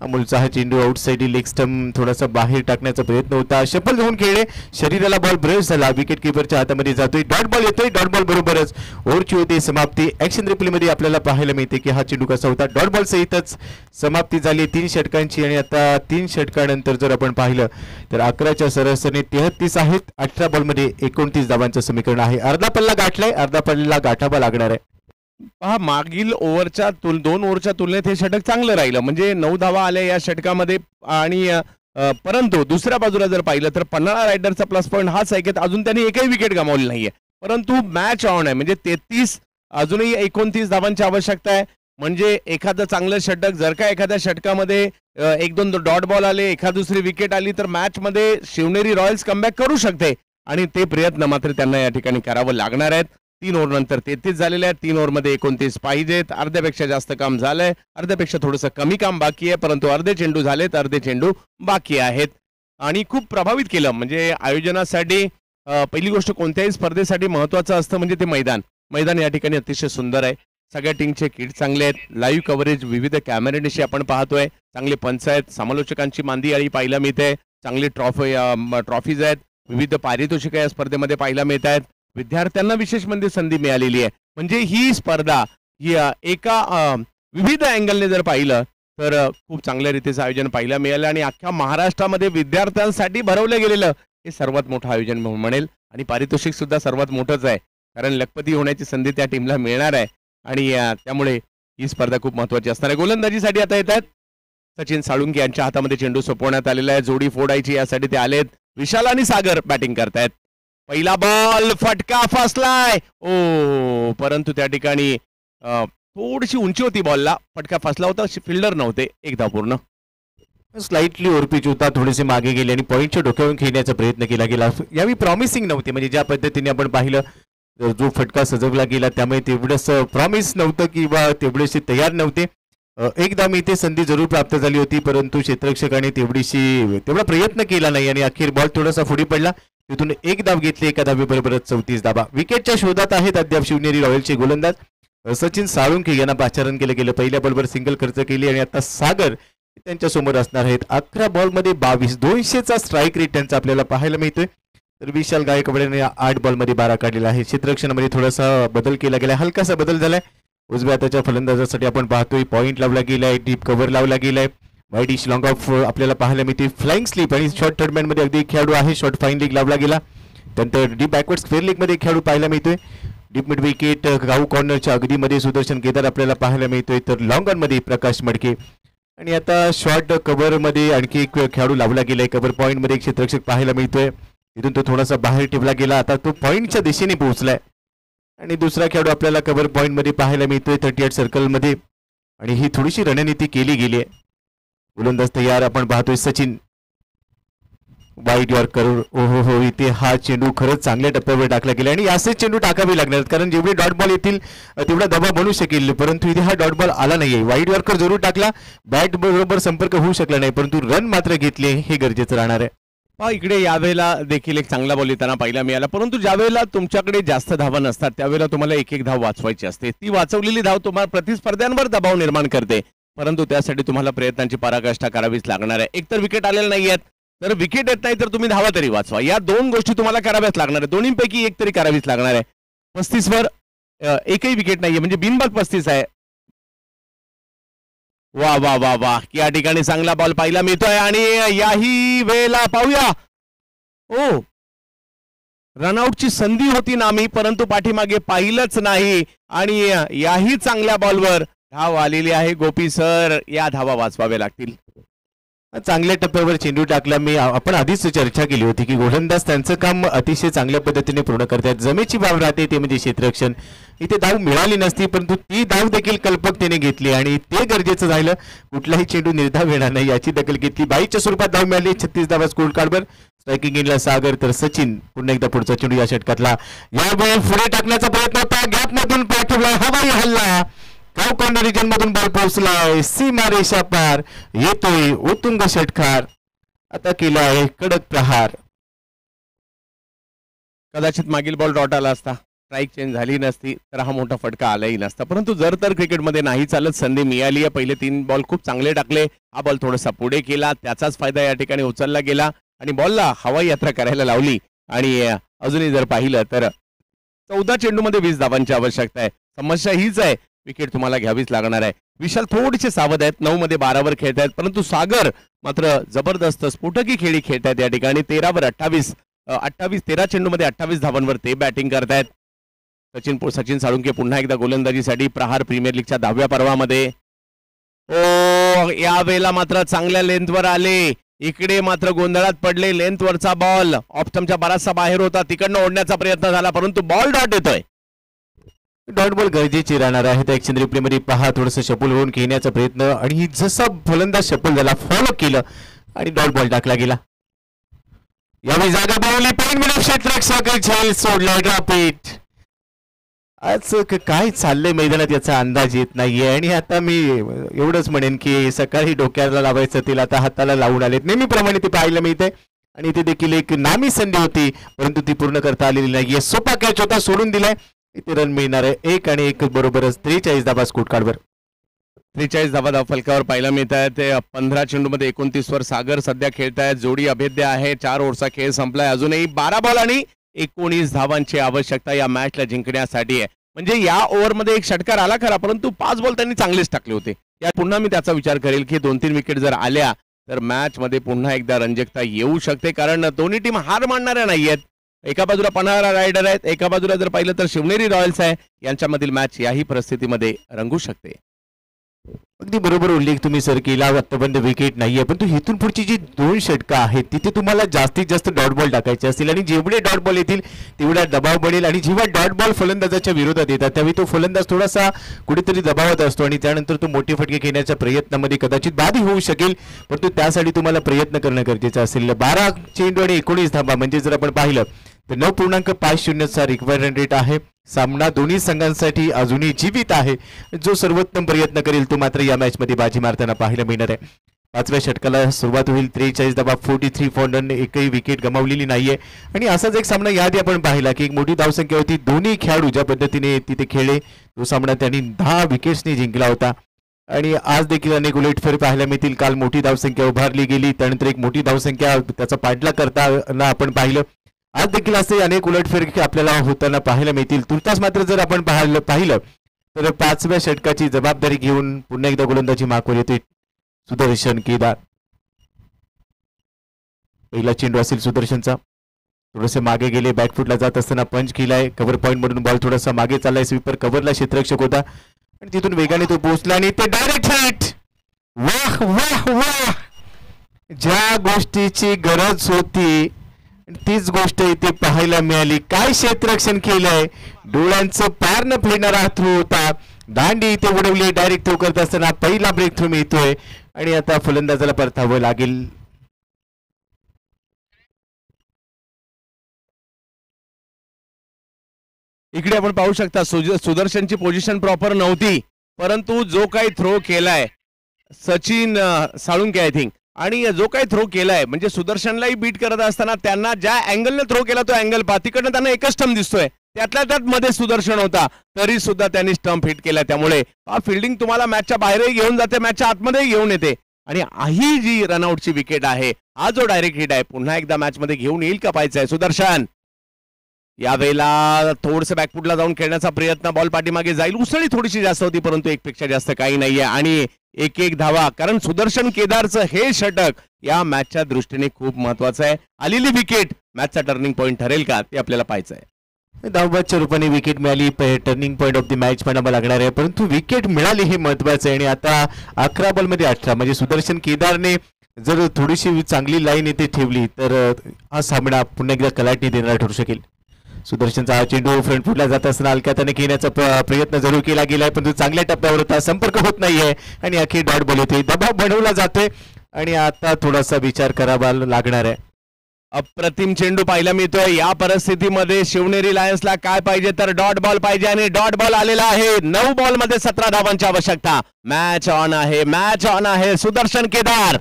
अमोलचा हा चेंडू आउटसाइड लेग स्टंप थोडासा बाहेर टाकण्याचा प्रयत्न होता. शफल घेऊन खेळले, शरीराला बॉल ब्रश झाला, विकेट किपरच्या हातामध्ये जातोय. डॉट बॉल येतोय. डॉट बॉल बरोबरच ओव्हरची होते समाप्ती. ऍक्शन रिप्लेमध्ये आपल्याला पाहायला मिळते की हा चेंडू कसा होता. डॉट बॉल सहितच समाप्ती झाली 3 षटकांची आणि आता 3 षटकानंतर जर आपण पाहिलं तर 11च्या सरासरीने 33 आहेत. 18 बॉलमध्ये 29 धावांचं समीकरण आहे. अर्धा पल्ला गाठलाय, अर्धा पल्ला गाठावा लागणार आहे. पहा, मागील ओव्हरच्या 2 ओव्हरच्या तुलनेत हे षटक चांगलं राहिलं. म्हणजे 9 धावा आल्या या षटकामध्ये आणि परंतु दुसऱ्या बाजूला जर पाहिलं तर पन्हाळा रायडरचा प्लस पॉईंट हाच आहे की अजून त्यांनी एकही विकेट गमावली नाहीये. परंतु मॅच ऑन आहे. म्हणजे 33 अजूनही 29 धावांची आवश्यकता आहे. म्हणजे एखादं चांगलं षटक, जर का एखाद्या षटकामध्ये 1-2 डॉट बॉल आले, एखाद दुसरी विकेट आली तर मॅच मध्ये शिवनेरी रॉयल्स कमबॅक करू शकते आणि ते प्रयत्न मात्र त्यांना या ठिकाणी करावं लागणार आहेत. 3 ओव्हर नंतर 33 झालेले आहेत. 3 ओव्हरमध्ये 29 पाहिजेत. अर्ध्यापेक्षा जास्त काम झालंय, अर्ध्यापेक्षा थोडंसं कमी काम बाकी आहे, परंतु अर्धे चेंडू झालेत, अर्धे चेंडू बाकी आहेत आणि खूप प्रभावित केलं. म्हणजे आयोजनासाठी पहिली गोष्ट कोणत्याही स्पर्धेसाठी महत्वाचं असतं म्हणजे ते मैदान या ठिकाणी अतिशय सुंदर आहे. सगळ्या टीमचे किट चांगले आहेत. लाईव्ह कव्हरेज विविध कॅमेऱ्यानिशी आपण पाहतोय. चांगले पंच आहेत. समालोचकांची मांदी आळी पाहायला मिळते. चांगली ट्रॉफीज आहेत. विविध पारितोषिक या स्पर्धेमध्ये पाहायला मिळत आहेत. विद्यार्थ्यांना विशेष म्हणजे संधी मिळालेली आहे. म्हणजे ही स्पर्धा ही एका विविध अँगलने जर पाहिलं तर खूप चांगल्या रीतीचं आयोजन पाहायला मिळालं आणि अख्ख्या महाराष्ट्रामध्ये विद्यार्थ्यांसाठी भरवलं गेलेलं हे सर्वात मोठं आयोजन म्हणेल आणि पारितोषिक सुद्धा सर्वात मोठंच आहे. कारण लखपती होण्याची संधी त्या टीमला मिळणार आहे आणि त्यामुळे ही स्पर्धा खूप महत्वाची असणार आहे. गोलंदाजीसाठी आता येत आहेत सचिन साळुंके यांच्या हातामध्ये चेंडू सोपवण्यात आलेला आहे. जोडी फोडायची यासाठी ते आलेत. विशाल आणि सागर बॅटिंग करतायत. पहिला बॉल फटका फसलाय. ओ परंतु त्या ठिकाणी थोडीशी उंची होती बॉलला, फटका फसला होता, फिल्डर नव्हते. एक धाव पूर्ण. स्लाइटली ओव्हरपिच होता, थोडेसे मागे गेले आणि पॉईंटच्या डोक्यावरून खेळण्याचा प्रयत्न केला गेला. यावेळी प्रॉमिसिंग नव्हते, म्हणजे ज्या पद्धतीने आपण पाहिलं जो फटका सजवला गेला त्यामुळे तेवढंच प्रॉमिस नव्हतं किंवा तेवढेसे तयार नव्हते. एकदा मी इथे संधी जरूर प्राप्त झाली होती, परंतु क्षेत्ररक्षकाने तेवढा प्रयत्न केला नाही आणि अखेर बॉल थोडासा पुढे पडला. तिथून एक धाव घेतली, एका धावेबरोबरच 34 धावा. विकेटच्या शोधात आहेत अद्याप शिवनेरी रॉयलचे गोलंदाज. सचिन साळुंखे यांना पाचारण केलं गेलं, पहिल्या बॉलवर सिंगल खर्च केली आणि आता सागर त्यांच्या समोर असणार आहेत. 11 बॉलमध्ये 22, 200चा स्ट्राईक रेट त्यांचा आपल्याला पाहायला मिळतोय. तर विशाल गायकवाडने 8 बॉलमध्ये 12 काढलेला आहे. क्षेत्ररक्षणामध्ये थोडासा बदल केला गेला, हलकासा बदल झालाय. उजव्या हाताच्या फलंदाजासाठी आपण पाहतोय पॉईंट लावला गेलाय, डीप कव्हर लावला गेलाय. वाईट इश लॉंग ऑफ आपल्याला पाहायला मिळते. फ्लाइंग स्लीप आणि शॉर्ट थर्ड मॅन मध्ये अगदी खेळाडू आहे. शॉर्ट फाईन लीग लावला गेला. त्यानंतर डीप बॅकवर्ड स्क्वेअर लीग मध्ये खेळाडू पाहायला मिळतोय. डीप मिड विकेट गाऊ कॉर्नरच्या अगदीमध्ये सुदर्शन केदार आपल्याला पाहायला मिळतोय. तर लॉंग ऑन मध्ये प्रकाश मडके आणि आता शॉर्ट कव्हर मध्ये आणखी एक खेळाडू लावला गेलाय. कव्हर पॉईंट मध्ये एक क्षेत्ररक्षक पाहायला मिळतोय. तिथून तो थोडासा बाहेर ठेवला गेला, आता तो पॉईंटच्या दिशेने पोहोचलाय आणि दुसरा खेळाडू आपल्याला कव्हर पॉईंट मध्ये पाहायला मिळतोय 38 सर्कल मध्ये आणि ही थोडीशी रणनीती केली गेली आहे. गोलंदाज तयार आपण पाहतोय सचिन. वाईट यॉर्कर. ओहो हो, इथे हा चेंडू खरंच चांगल्या टप्प्यावर टाकला गेला आणि असेच चेंडू टाकावे लागणार, कारण जेवढे डॉट बॉल येतील तेवढा दबाव बनू शकेल, परंतु इथे हा डॉट बॉल आला नाहीये. वाईट यॉर्कर जरूर टाकला, बॅट बरोबर संपर्क होऊ शकला नाही, परंतु रन मात्र घेतले, हे गरजेचं राहणार आहे. इकडे यावेळेला देखील एक चांगला बॉल येताना पाहायला मिळाला, परंतु ज्यावेळेला तुमच्याकडे जास्त धावा नसतात त्यावेळेला तुम्हाला एक एक धाव वाचवायची असते. ती वाचवलेली धाव तुम्हाला प्रतिस्पर्ध्यांवर दबाव निर्माण करते, परंतु त्यासाठी तुम्हाला प्रयत्नांची पराकाष्ठा करावीच लागणार आहे. एकतर विकेट आलेले नाही आहेत, तर विकेट येत नाही तर तुम्ही धावा तरी वाचवा. या दोन गोष्टी तुम्हाला कराव्याच लागणार आहे, दोन्हीपैकी एक तरी करावीच लागणार आहे. 35 वर एकही विकेट नाहीये, म्हणजे बिनबाद 35 आहे. वा वा वा वा, या ठिकाणी चांगला बॉल पाहायला मिळतोय आणि याही वेळेला पाहूया. ओ रनआउटची संधी होती नामी, परंतु पाठीमागे पाहिलंच नाही आणि याही चांगल्या बॉलवर धाव आलेली आहे. गोपी सर, या धावा वाचवाव्या लागतील. चांगल्या टप्प्यावर चेंडू टाकला. आपण आधीच चर्चा केली होती की गोलंदाज त्यांचं काम अतिशय चांगल्या पद्धतीने पूर्ण करतात. जमेची बाब राहते ते म्हणजे क्षेत्ररक्षण. इथे धाव मिळाली नसती, परंतु ती धाव देखील कल्पकतेने घेतली आणि ते गरजेचं राहिलं. कुठलाही चेंडू निर्धाव येणार नाही याची दखल घेतली. 22च्या स्वरूपात धाव मिळाली. 36 धावा स्कोर कार्डवर. स्ट्रायकिंग इनला सागर, तर सचिन पुन्हा एकदा पुढचा चेंडू या षटकातला. यावेळी पुढे टाकण्याचा प्रयत्न होता, गॅप मधून पाठवला, हवाई हल्ला, गाव कॉर्नर रिजन मधून बॉल पोहोचलाय, सीमा रेषा पार, येतोय उत्तुंग षटकार. आता केला आहे कडक प्रहार. कदाचित मागील बॉल डॉट आला असता, स्ट्राईक चेंज झाली नसती तर हा मोठा फटका आलाही नसता, परंतु जर तर क्रिकेटमध्ये नाही चालत, संधी मिळाली आहे. पहिले 3 बॉल खूप चांगले टाकले, हा बॉल थोडासा पुढे केला, त्याचाच फायदा या ठिकाणी उचलला गेला आणि बॉलला हवाई यात्रा करायला लावली. आणि अजूनही जर पाहिलं तर 14 चेंडूमध्ये 20 धावांची आवश्यकता आहे. समस्या हीच आहे, विकेट तुम्हाला घ्यावीच लागणार आहे. विशाल थोडेसे सावध आहेत, 9 मध्ये 12 वर खेळतायत, परंतु सागर मात्र जबरदस्त स्फोटकी खेळी खेळतायत. या ठिकाणी 13 वर 28, 13 चेंडूमध्ये 28 धावांवर ते बॅटिंग करतायत. सचिन साळुंखे पुन्हा एकदा गोलंदाजीसाठी. प्रहार प्रीमियर लीगच्या 10व्या पर्वामध्ये. ओ यावेळेला मात्र चांगल्या लेंथवर आले, इकडे मात्र गोंधळात पडले. लेंथवरचा बॉल ऑफ स्टंपच्या बराचसा बाहेर होता, तिकडनं ओढण्याचा प्रयत्न झाला, परंतु बॉल डॉट येतोय. डॉट बॉल गरजेची राहणार आहे. त्या एक्शन रिप्ले मध्ये पहा, थोडंसं शपल होऊन खेळण्याचा प्रयत्न आणि जसा फलंदाज शपल झाला फॉलो केलं आणि डॉट बॉल टाकला गेला. यावेळी जागा बनवली, पॉईंट मिळून क्षेत्ररक्षक झेल सोडला, ड्रॉप इट. आज काय चाललंय मैदानात याचा अंदाज येत नाहीये आणि आता मी एवढंच म्हणेन की सकाळी डोक्याला लावायचं तेल आता हाताला लावून आलेत. नेहमीप्रमाणे ते पाहायला मिळतंय आणि इथे देखील एक नामी संधी होती, परंतु ती पूर्ण करता आलेली नाहीये. सोपा कॅच होता, सोडून दिलाय. इथे रन मिळणार आहे 1 आणि 1 बरोबरच 43 धावा स्कोर कार्डवर. 43 धावा धाव फलकावर पाहायला मिळत आहेत. 15 चेंडूमध्ये 29 वर सागर सध्या खेळतायत. जोडी अभेद्य आहे. 4 ओव्हरचा खेळ संपलाय. अजूनही 12 बॉल आणि 19 धावांची आवश्यकता या मॅचला जिंकण्यासाठी आहे. म्हणजे या ओव्हरमध्ये एक षटकार आला खरा, परंतु 5 बॉल त्यांनी चांगलेच टाकले होते. या पुन्हा मी त्याचा विचार करेल की 2-3 विकेट जर आल्या तर मॅच मध्ये पुन्हा एकदा रंजकता येऊ शकते, कारण दोन्ही टीम हार मानणाऱ्या नाहीयेत. एका बाजूला पन्हाळा रायडर आहेत, एका बाजूला जर पाहिलं तर शिवनेरी रॉयल्स आहे. यांच्यामधील मॅच याही परिस्थितीमध्ये रंगू शकते. अगदी बरोबर उल्लेख तुम्ही सर केला. आतापर्यंत विकेट नाहीये, पण इथून पुढची जी 2 षटकं आहेत तिथे तुम्हाला जास्तीत जास्त डॉट बॉल टाकायचे असतील आणि जेवढे डॉट बॉल येतील तेवढा दबाव बनेल. आणि जेव्हा डॉट बॉल फलंदाजाच्या विरोधात येतात त्यावेळी तो फलंदाज थोडासा कुठेतरी दबावात असतो आणि त्यानंतर तो मोठे फटके घेण्याच्या प्रयत्नामध्ये कदाचित बाधी होऊ शकेल, परंतु त्यासाठी तुम्हाला प्रयत्न करणं गरजेचं असेल. 12 चेंडू आणि 19 धावा म्हणजे जर आपण पाहिलं तर 9.50 रिक्वायर्ड रन रेट आहे. सामना दोन्ही संघांसाठी अजूनही जीवित आहे. जो सर्वोत्तम प्रयत्न करेल तो मात्र या मॅच मध्ये बाजी मारताना पाहायला मिळणार आहे. 5व्या षटकाला सुरुवात होईल. 43 धावा, 43 फॉर रन, एकही विकेट गमावलेली नाहीये. आणि असाच एक सामना याआधी आपण पाहिला की एक मोठी धावसंख्या होती. दोन्ही खेळाडू ज्या पद्धतीने तिथे खेळले तो सामना त्यांनी 10 विकेट्सनी जिंकला होता. आणि आज देखील अनेक उलटफेर पाहायला मिळतील. काल मोठी धावसंख्या उभारली गेली, त्यानंतर एक मोठी धावसंख्या त्याचा पाठलाग करताना आपण पाहिलं. आज देखील असे अनेक उलटफेर आपल्याला होताना पाहायला मिळतील. तुर्तास मात्र जर आपण पाहिलं तर 5व्या षटकाची जबाबदारी घेऊन पुन्हा एकदा गोलंदाजी मागवर येते सुदर्शन केदार. पहिला चेंडू असेल सुदर्शनचा. थोडेसे मागे गेले, बॅकफुटला जात असताना पंच केलाय. कव्हर पॉईंट मधून बॉल थोडासा मागे चाललाय. स्वीपर कव्हरला क्षेत्ररक्षक होता आणि तिथून वेगाने तो पोहोचला आणि ते डायरेक्ट हिट. वाह वाह वाह, ज्या गोष्टीची गरज होती तीच गोष्ट इथे पाहायला मिळाली. काय क्षेत्ररक्षण केलंय, डोळ्यांचं पार न फिरणारा थ्रो होता. दांडी इथे उडवली. डायरेक्ट थ्रो करत असताना पहिला ब्रेक थ्रो मिळतोय आणि आता फलंदाजाला परतावं लागेल. इकडे आपण पाहू शकता सुदर्शनची पोझिशन प्रॉपर नव्हती, परंतु जो काही थ्रो केलाय सचिन साळुंके आय थिंक, आणि जो काही थ्रो केलाय म्हणजे सुदर्शनलाही बीट करत असताना त्यांना ज्या अँगलने थ्रो केला तो अँगल पहा. तिकडनं त्यांना एकच स्टंप दिसतोय, त्यातल्या त्यात मध्ये सुदर्शन होता तरी सुद्धा त्यांनी स्टंप हिट केला. त्यामुळे फिल्डिंग तुम्हाला मॅचच्या बाहेरही घेऊन जाते, मॅचच्या आतमध्येही घेऊन येते. आणि ही जी रनआउटची विकेट आहे, हा जो डायरेक्ट हिट आहे, पुन्हा एकदा मॅच मध्ये घेऊन येईल का पाहायचंय सुदर्शन. यावेळेला थोडस बॅकफुटला जाऊन खेळण्याचा प्रयत्न, बॉल पाठीमागे जाईल. उसळी थोडीशी जास्त होती परंतु एकपेक्षा जास्त काही नाहीये आणि 1-1 धावा. कारण सुदर्शन केदारचं हे षटक या मॅचच्या दृष्टीने खूप महत्वाचं आहे. आलेली विकेट मॅचचा टर्निंग पॉईंट ठरेल का ते आपल्याला पाहायचं आहे. धावबादच्या रूपाने विकेट मिळाली, turning point of the match म्हणावं लागणार आहे, परंतु विकेट मिळाली हे महत्वाचं आहे. आणि आता 11 बॉलमध्ये 18 म्हणजे सुदर्शन केदारने जर थोडीशी चांगली लाईन इथे ठेवली तर हा सामना पुन्हा एकदा कलाटणी देणारा ठरू शकेल. सुदर्शनचा हा चेंडू फ्रंट फुटला जात असताना हलक्याने घेण्याचा प्रयत्न जरूर केला गेलाय, पण चांगल्या टप्प्यावर होता, संपर्क होत नाहीये आणि अखेर डॉट बॉल होते. दबाव बनवला जातोय आणि आता थोडासा विचार करावा लागणार आहे. अप्रतिम चेंडू पाहायला मिळतोय. या परिस्थितीमध्ये शिवनेरी लायन्सला काय पाहिजे तर डॉट बॉल पाहिजे आणि डॉट बॉल आलेला आहे. 9 बॉलमध्ये 17 धावांची आवश्यकता. मॅच ऑन आहे, मॅच ऑन आहे. सुदर्शन केदार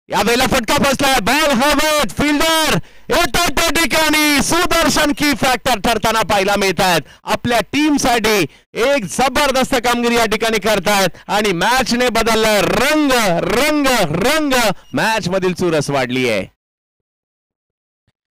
यावेळेला फटका बसलाय, बॉल हवेत, फिल्डर येतात त्या ठिकाणी. सुदर्शन की फॅक्टर ठरताना पाहायला मिळत आहेत. आपल्या टीम साठी एक जबरदस्त कामगिरी या ठिकाणी करतायत आणि मॅचने बदललाय रंग रंग रंग. मॅच मधील चुरस वाढली आहे.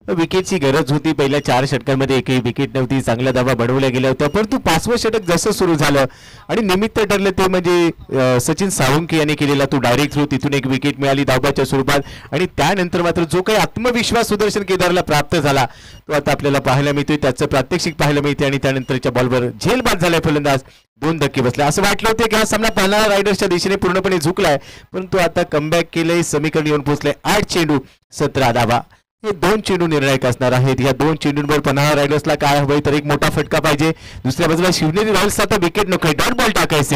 विकेटची गरज होती. पहिल्या 4 षटकांमध्ये एकही विकेट नव्हती. चांगल्या धावा बनवल्या गेल्या होत्या, परंतु 5वं षटक जसं सुरू झालं आणि निमित्त ठरलं ते म्हणजे सचिन साळुंके यांनी केलेला तो डायरेक्ट थ्रो, तिथून एक विकेट मिळाली धावबाच्या स्वरूपात. आणि त्यानंतर मात्र जो काही आत्मविश्वास सुदर्शन केदारला प्राप्त झाला तो आता आपल्याला पाहायला मिळतोय. त्याचं प्रात्यक्षिक पाहायला मिळते आणि त्यानंतरच्या बॉलवर झेलबाद झालाय फलंदाज. 2 धक्के बसले. असं वाटलं होतं की हा सामना पन्हाळा रायडर्सच्या दिशेने पूर्णपणे झुकलाय, परंतु आता कमबॅक केलंय. समीकरण येऊन पोहोचलंय. 8 चेंडू 17 धावा. हे 2 चेंडू निर्णायक असणार आहेत. या 2 चेंडूंवर पन्हाळा रायडर्सला काय हवंय तर एक मोठा फटका पाहिजे. दुसऱ्या बाजूला शिवनेरी रॉयल्सला आता विकेट नको, डॉट बॉल टाकायचे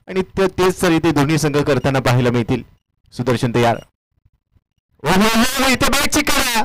आणि तेच तर इथे दोन्ही संघ करताना पाहायला मिळतील. सुदर्शन तयार. इथे बॅटची करा.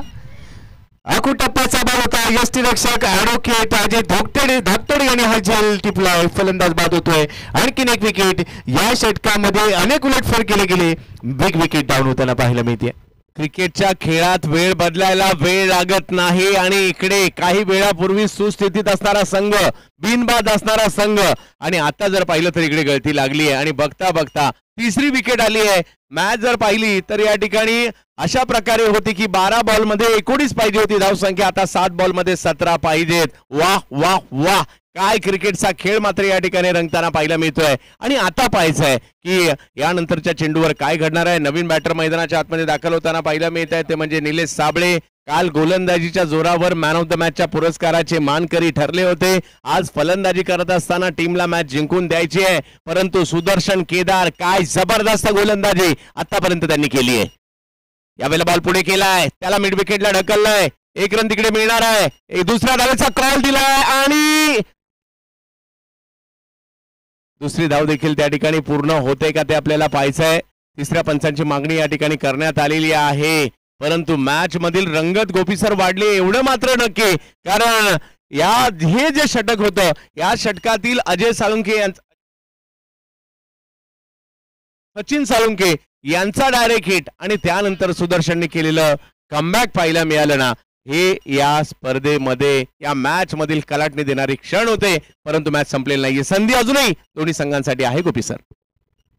आखू टप्प्याचा बॉल होता. यष्टीरक्षक ॲडव्होकेट अजय धाकटडे यांनी हा झेल टिपलाय. फलंदाज बाद होतोय. आणखीन एक विकेट. या षटकामध्ये अनेक उलटफेर केले गेले. बिग विकेट डाऊन होताना पाहायला मिळते. क्रिकेटच्या खेळात वेळ बदलायला वेळ लागत नाही आणि इकडे काही वेळापूर्वी सुस्थितीत असणारा संघ, बिनबाद असणारा संघ, आणि आता जर पाहिलं तर इकडे गळती लागली आहे आणि बघता बघता 3री विकेट आली आहे. मॅच जर पाहिली तर या ठिकाणी अशा प्रकारे होती की 12 बॉलमध्ये 19 पाहिजे होती धावसंख्या, आता 7 बॉलमध्ये 17 पाहिजेत. वाह वाह वाह, काय क्रिकेटचा खेळ मात्र या ठिकाणी रंगताना पाहायला मिळतोय. आणि आता पाहायचंय की यानंतरच्या चेंडूवर काय घडणार आहे. नवीन बॅटर मैदानाच्या आतमध्ये दाखल होताना पाहायला मिळत आहे ते म्हणजे निलेश साबळे. काल गोलंदाजीच्या जोरावर मॅन ऑफ द मॅचच्या पुरस्काराचे मानकरी ठरले होते. आज फलंदाजी करत असताना टीमला मॅच जिंकून द्यायची आहे, परंतु सुदर्शन केदार काय जबरदस्त गोलंदाजी आतापर्यंत त्यांनी केली आहे. यावेळेला बॉल पुढे केलाय, त्याला मिड विकेटला ढकललंय, 1 रन तिकडे मिळणार आहे. दुसऱ्या धावेचा कॉल दिलाय आणि दुसरी धाव देखील त्या ठिकाणी पूर्ण होते का ते आपल्याला पाहायचंय. तिसऱ्या पंचांची मागणी या ठिकाणी करण्यात आलेली आहे, परंतु मॅच मधील रंगत गोपीसर वाढली एवढं मात्र नक्की, कारण हे जे षटक होतं या षटकातील अजय साळुंखे सचिन साळुंखे यांचा डायरेक्ट हिट आणि त्यानंतर सुदर्शनने केलेलं कमबॅक पाहायला मिळालं ना, हे या स्पर्धेमध्ये या मॅच मधील कलाटणी देणारे क्षण होते. परंतु मॅच संपलेली नाहीये, संधी अजूनही दोन्ही संघांसाठी आहे. गोपीसर,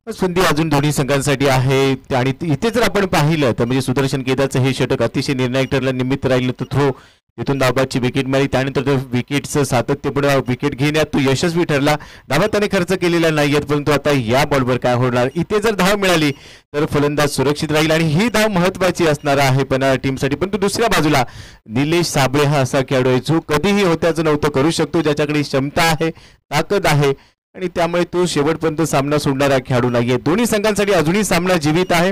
संधी अजून दोन्ही संघांसाठी आहे आणि इथे जर आपण पाहिलं तर म्हणजे सुदर्शन केदारचं हे षटक अतिशय निर्णायक ठरलं. निमित्त राहिलं तो थ्रो, तिथून धावबादची विकेट मिळाली, त्यानंतर तो विकेटचं सातत्यपूर्ण विकेट घेण्यात तो यशस्वी ठरला. धावा त्याने खर्च केलेला नाहीयेत, परंतु आता या बॉलवर काय होणार. इथे जर धाव मिळाली तर फलंदाज सुरक्षित राहील आणि ही धाव महत्वाची असणार आहे पन्हाळा टीमसाठी. परंतु दुसऱ्या बाजूला निलेश साबळे हा असा खेळाडू आहे जो कधीही होत्याचं नव्हतं करू शकतो, ज्याच्याकडे क्षमता आहे, ताकद आहे आणि त्यामुळे तो शेवटपर्यंत सामना सोडणारा खेळाडू नाहीये. दोन्ही संघांसाठी अजूनही सामना जीवित आहे,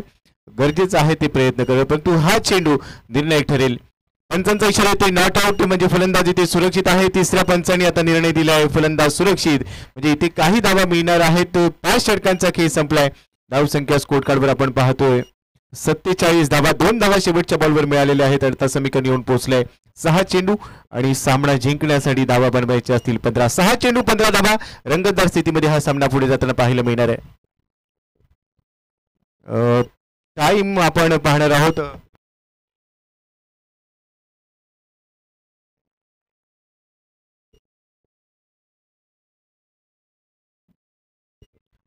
गरजेचं आहे ते प्रयत्न करेल, परंतु हा चेंडू निर्णायक ठरेल. पंचांचा इशारा येतोय नॉट आउट, म्हणजे फलंदाज इथे सुरक्षित आहे. तिसऱ्या पंचांनी आता निर्णय दिलाय फलंदाज सुरक्षित, म्हणजे इथे काही धावा मिळणार आहेत. 5 षटकांचा खेळ संपलाय. धावसंख्या स्कोर कार्डवर आपण पाहतोय 47 धावा, 2 धावा शेवटच्या बॉलवर मिळालेल्या आहेत. अडता समीकरण येऊन पोहोचलंय. 6 चेंडू आणि सामना जिंकण्यासाठी धावा बनवायचे असतील 15. 6 चेंडू 15 धावा, रंगतदार स्थितीमध्ये हा सामना पुढे जाताना पाहायला मिळणार आहे. टाइम आपण पाहणार आहोत.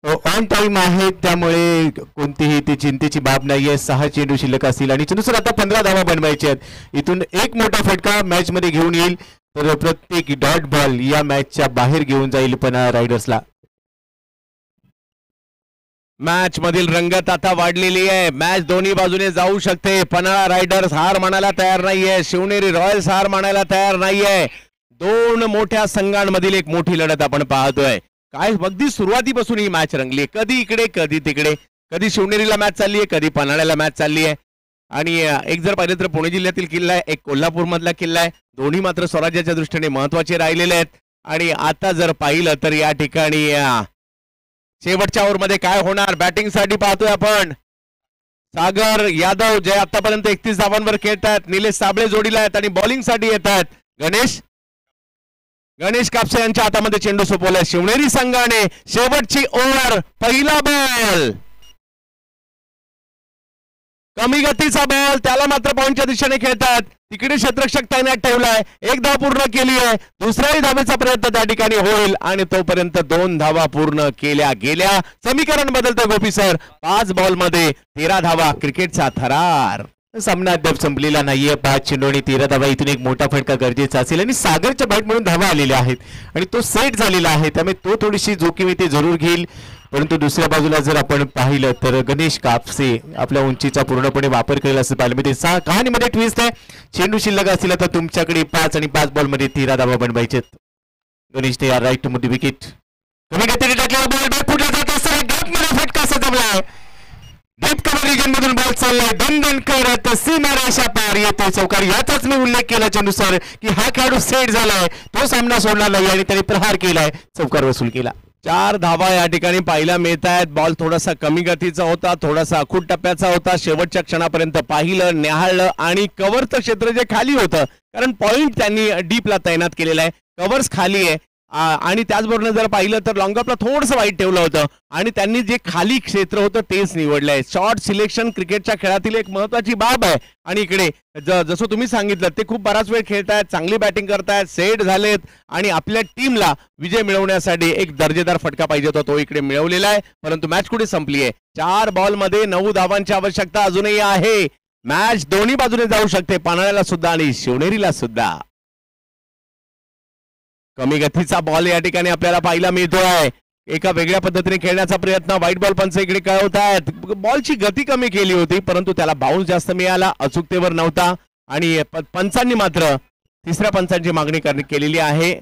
ऑन टाइम आहे, त्यामुळे कोणतीही ती चिंतेची बाब नाहीये. 6 चेंडू शिल्लक असतील आणि नुसार आता 15 धावा बनवायचे आहेत. इथून एक मोठा फटका मॅच मध्ये घेऊन येईल तर प्रत्येक डॉट बॉल या मॅचच्या बाहेर घेऊन जाईल पन्हाळा रायडर्सला. मॅच मधील रंगत आता वाढलेली आहे. मॅच दोन्ही बाजूने जाऊ शकते. पन्हाळा रायडर्स हार मानायला तयार नाहीये, शिवनेरी रॉयल्स हार मानायला तयार नाहीये. 2 मोठ्या संघांमधील एक मोठी लढत आपण पाहतोय. काय अगदी सुरुवातीपासून ही मॅच रंगली, कधी इकडे कधी तिकडे, कधी शिवनेरीला मॅच चालली आहे, कधी पन्हाळ्याला मॅच चालली आहे. आणि एक जर पाहिलं तर पुणे जिल्ह्यातील किल्ला आहे, एक कोल्हापूर मधला किल्ला आहे. दोन्ही मात्र स्वराज्याच्या दृष्टीने महत्वाचे राहिलेले आहेत. आणि आता जर पाहिलं तर या ठिकाणी शेवटच्या ओव्हरमध्ये काय होणार, बॅटिंग साठी पाहतोय आपण सागर यादव जे आतापर्यंत 31 धावांवर खेळतात. निलेश साबळे जोडीला आहेत आणि बॉलिंग साठी येत आहेत. गणेश कापसे यांच्या हातामध्ये चेंडू सोपवलाय शिवनेरी संघाने. शेवटची ओव्हर, पहिला बॉल, कमी गतीचा बॉल, त्याला मात्र पॉइंटच्या दिशेने खेळतात. तिकडे क्षेत्ररक्षक तैनात ठेवलाय. 1 धाव पूर्ण केली आहे, दुसऱ्याही धावेचा प्रयत्न त्या ठिकाणी होईल आणि तोपर्यंत 2 धावा पूर्ण केल्या गेल्या. समीकरण बदलतं गोपी सर. 5 बॉलमध्ये 13 धावा, क्रिकेटचा थरार. सामना अद्याप संपलेला नाहीये. 5 चेंडू आणि 13 धावा, इथून एक मोठा फटका गरजेचा असेल आणि सागरच्या बॅट म्हणून धावा आलेल्या आहेत आणि तो सेट झालेला आहे, त्यामुळे तो थोडीशी जोखीम इथे जरूर घेईल. परंतु दुसऱ्या बाजूला जर आपण पाहिलं तर गणेश कापसे आपल्या उंचीचा पूर्णपणे वापर करेल असं पाहिलं मिळते. कहाणीमध्ये ट्विस्ट आहे. चेंडू शिल्लक असतील तर तुमच्याकडे 5 आणि 5 बॉलमध्ये 13 धावा बनवायचे. गणेशने या राईट मध्ये विकेट, कमी गतीने टाकलेला बॉल बॅक फुटला जात असताना गॅपमध्ये फटका सजवलाय. डीप कव्हर रिजन मधून बॉल चाललाय, दणदण करत सीमारेषा पार येतोय चौकार. याचाच मी उल्लेख केल्याच्या नुसार की हा खेळाडू सेट झालाय, तो सामना सोडणार नाही आणि त्याने प्रहार केलाय, चौकार वसूल केला. 4 धावा या ठिकाणी पाहायला मिळत आहेत. बॉल थोडासा कमी गतीचा होता, थोडासा अखूट टप्प्याचा होता. शेवटच्या क्षणापर्यंत पाहिलं, न्याहाळलं आणि कव्हरचं क्षेत्र जे खाली होतं, कारण पॉइंट त्यांनी डीपला तैनात केलेला आहे, कव्हर्स खाली आहे. आणि त्याचबरोबर जर पाहिलं तर लॉंगअपला थोडंसं वाईट ठेवलं होतं आणि त्यांनी जे खाली क्षेत्र होतं तेच निवडलंय. शॉर्ट सिलेक्शन क्रिकेटच्या खेळातील एक महत्वाची बाब आहे. आणि इकडे जसं तुम्ही सांगितलं ते खूप बराच वेळ खेळतायत, चांगली बॅटिंग करतायत, सेट झालेत आणि आपल्या टीमला विजय मिळवण्यासाठी एक दर्जेदार फटका पाहिजे होता, तो इकडे मिळवलेला आहे. परंतु मॅच कुठे संपली आहे. 4 बॉलमध्ये 9 धावांची आवश्यकता अजूनही आहे. मॅच दोन्ही बाजूने जाऊ शकते, पन्हाळ्याला सुद्धा आणि शिवनेरीला सुद्धा. कमी गतीचा बॉल या ठिकाणी आपल्याला पाहायला मिळतोय. एका वेगळ्या पद्धतीने खेळण्याचा प्रयत्न व्हाईट बॉल पंच इकडे कळवत आहेत. बॉलची गती कमी केली होती परंतु त्याला बाउन्स जास्त मिळाला, अचूकतेवर नव्हता आणि पंचांनी मात्र तिसऱ्या पंचांची मागणी केलेली आहे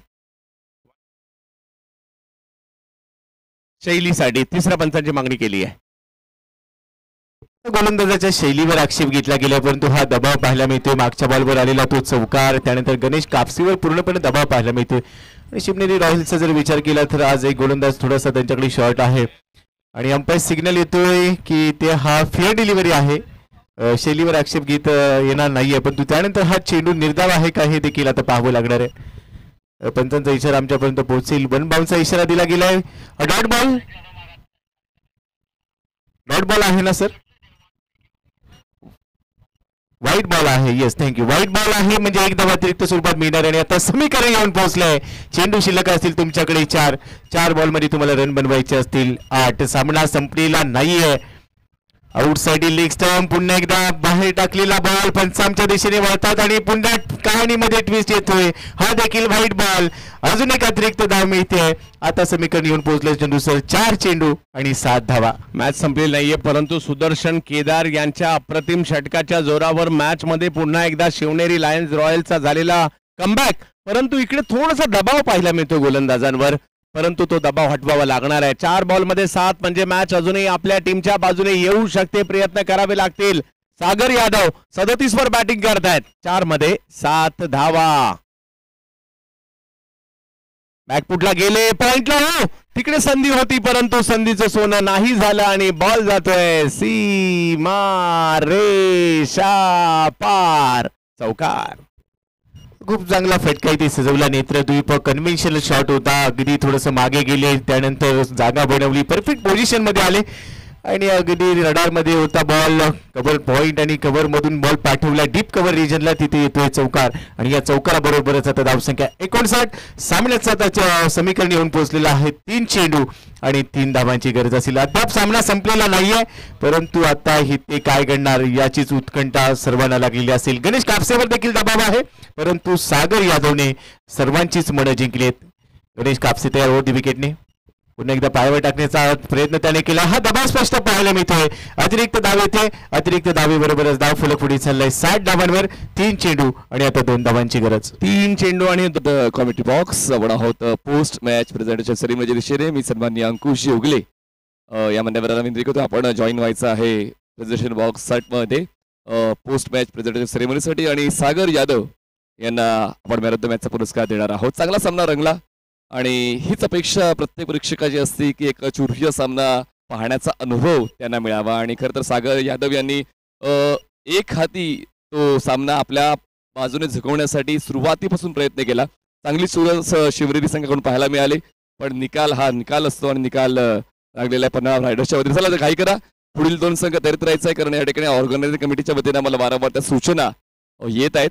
शैलीसाठी. तिसऱ्या पंचांची मागणी केली आहे. गोलंदाजाच्या शैलीवर आक्षेप घेतला गेला, परंतु हा दबाव पाहायला मिळतोय. मागच्या बॉलवर आलेला तो चौकार, त्यानंतर गणेश कापसीवर पूर्णपणे दबाव पाहायला मिळतोय. आणि शिवनेरी रॉयल्सचा जर विचार केला तर आज एक गोलंदाज थोडासा त्यांच्याकडे शॉर्ट आहे आणि अंपायर सिग्नल येतोय की ते हा फेअर डिलिव्हरी आहे. शैलीवर आक्षेप घेत येणार नाहीये, परंतु त्यानंतर हा चेंडू निर्धाव आहे का हे देखील आता पाहावं लागणार आहे. पंचांचा इशारा आमच्यापर्यंत पोहोचेल. वन बाउलचा इशारा दिला गेलाय. डॉट बॉल, डॉट बॉल आहे ना सर? व्हाईट बॉल आहे. Yes, thank you. व्हाईट बॉल आहे म्हणजे एक धाव अतिरिक्त स्वरूपात मिळणार. आणि आता समीकरण येऊन पोहोचलंय. चेंडू शिल्लक असतील तुमच्याकडे 4 बॉलमध्ये तुम्हाला रन बनवायचे असतील 8. सामना संपलेला नाहीये. आउटसाइड लेग स्टंप, पुन्हा एकदा बाहेर टाकलेला बॉल पंचांच्या दिशेने वळतात आणि पुन्हा कहाणीमध्ये ट्विस्ट येतोय. हा देखील व्हाईट बॉल. अजून एक अतिरिक्त धाव मिळते. आता समीकरण येऊन पोहोचले चेंडू सर. 4 चेंडू आणि 7 धावा. मॅच संपलेली नाहीये, परंतु सुदर्शन केदार यांच्या अप्रतिम षटकाच्या जोरावर मॅच मध्ये पुन्हा एकदा शिवनेरी लायन्स रॉयल्सचा झालेला कमबॅक. परंतु इकडे थोडासा दबाव पाहायला मिळतो गोलंदाजांवर, परंतु तो दबाव हटवावा लागणार आहे. 4 बॉलमध्ये 7 म्हणजे मॅच अजूनही आपल्या टीमच्या बाजूने येऊ शकते. प्रयत्न करावे लागतील. सागर यादव 37 वर बॅटिंग करतायत. 4 मध्ये 7 धावा. बॅकफुटला गेले, पॉइंटला हो, तिकडे संधी होती परंतु संधीचं सोनं नाही झालं आणि बॉल जातोय सीमा रेषा पार. चौकार. खूप चांगला फटका इथे सजवला. नेत्रद्वीप कन्व्हेन्शनल शॉट होता. अगदी थोडंसं मागे गेले, त्यानंतर जागा बनवली, परफेक्ट पोझिशन मध्ये आले आणि अगदी रडारमध्ये होता बॉल. कव्हर पॉइंट आणि कव्हर मधून बॉल पाठवला डीप कव्हर रिजनला. तिथे येतोय चौकार आणि या चौकाराबरोबरच आता धावसंख्या 59. सामन्याचं आता समीकरण येऊन पोहोचलेलं आहे. 3 चेंडू आणि 3 धावांची गरज असेल. अद्याप सामना संपलेला नाहीये, परंतु आता ही ते काय घडणार याचीच उत्कंठा सर्वांना लागलेली असेल. गणेश कापसेवर देखील दबाव आहे, परंतु सागर यादवने सर्वांचीच मनं जिंकलीत. गणेश कापसे तयार होती विकेटने. पुन्हा एकदा पायावर टाकण्याचा प्रयत्न त्याने केला. हा दबाव स्पष्ट पाहायला मिळतोय. अतिरिक्त धाव येते. अतिरिक्त धावेबरोबरच धाव फलक पुढे चाललाय 60 धावांवर. 3 चेंडू आणि आता 2 धावांची गरज. 3 चेंडू आणि कॉमेडी बॉक्स आपण आहोत पोस्ट मॅच प्रेझेंटेशन सेरेमनी दिशेने. मी सन्माननीय अंकुश उगले या मान्यवरांना विनंती करतो आपण जॉईन व्हायचं आहे प्रेझेंटेशन बॉक्स मध्ये पोस्ट मॅच प्रेझेंटेशन सेरेमनीसाठी. आणि सागर यादव यांना आपण मॅन ऑफ द मॅचचा पुरस्कार देणार आहोत. चांगला सामना रंगला आणि हीच अपेक्षा प्रत्येक प्रेक्षकाची असते की एक चुरशीचा सामना पाहण्याचा अनुभव त्यांना मिळावा. आणि खरं तर सागर यादव यांनी एक हाती तो सामना आपल्या बाजूने झुकवण्यासाठी सुरुवातीपासून प्रयत्न केला. चांगली सुरस शिवनेरी संघाकडून पाहायला मिळाली, पण निकाल हा निकाल असतो आणि निकाल लागलेला पन्हाळा रायडर्सच्या वतीने. चला घाई करा, पुढील 2 संघ तयारीत राहायचं आहे, कारण या ठिकाणी ऑर्गनायझिंग कमिटीच्या वतीने आम्हाला वारंवार त्या सूचना येत आहेत.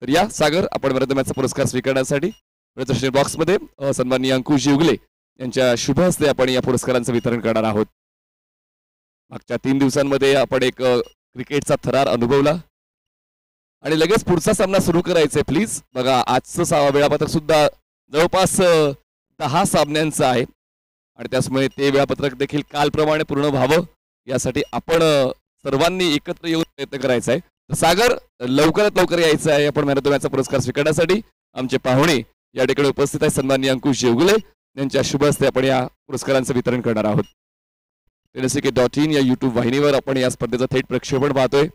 तर या सागर आपण मॅन ऑफ द मॅचचा पुरस्कार स्वीकारण्यासाठी प्रेझेंटेशन बॉक्समध्ये सन्माननीय अंकुश उगले यांच्या शुभ हस्ते आपण या पुरस्कारांचं वितरण करणार आहोत. मागच्या 3 दिवसांमध्ये आपण एक क्रिकेटचा थरार अनुभवला आणि लगेच पुढचा सामना सुरू करायचा आहे. प्लीज बघा, आजचं वेळापत्रक सुद्धा जवळपास 10 सामन्यांचं आहे आणि त्यामुळे ते वेळापत्रक देखील कालप्रमाणे पूर्ण व्हावं यासाठी आपण सर्वांनी एकत्र येऊन प्रयत्न करायचा आहे. सागर लवकरात लवकर यायचं आहे आपण मॅन ऑफ द मॅचचा पुरस्कार स्वीकारण्यासाठी. आमचे पाहुणे या ठिकाणी उपस्थित आहे सन्माननीय अंकुश उगले यांच्या शुभ हस्ते आपण या पुरस्कारांचं वितरण करणार आहोत. टेनिस.in या युट्यूब वाहिनीवर आपण या स्पर्धेचं थेट प्रक्षेपण पाहतोय.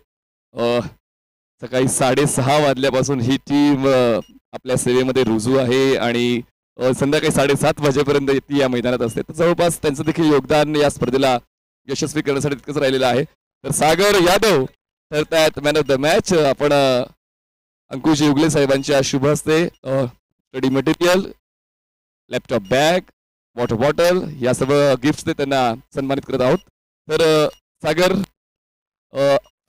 सकाळी 6:30 वाजल्यापासून ही टीम आपल्या सेवेमध्ये रुजू आहे आणि संध्याकाळी 7:30 वाजेपर्यंत ती या मैदानात असते. तर जवळपास त्यांचं देखील योगदान या स्पर्धेला यशस्वी करण्यासाठी तितकंच राहिलेलं आहे. तर सागर यादव ठरतायत मॅन ऑफ द मॅच. आपण अंकुश उगले साहेबांच्या शुभ हस्ते study material, laptop bag, water bottle या सर्व गिफ्ट्स त्यांना सन्मानित करत आहोत. तर सागर,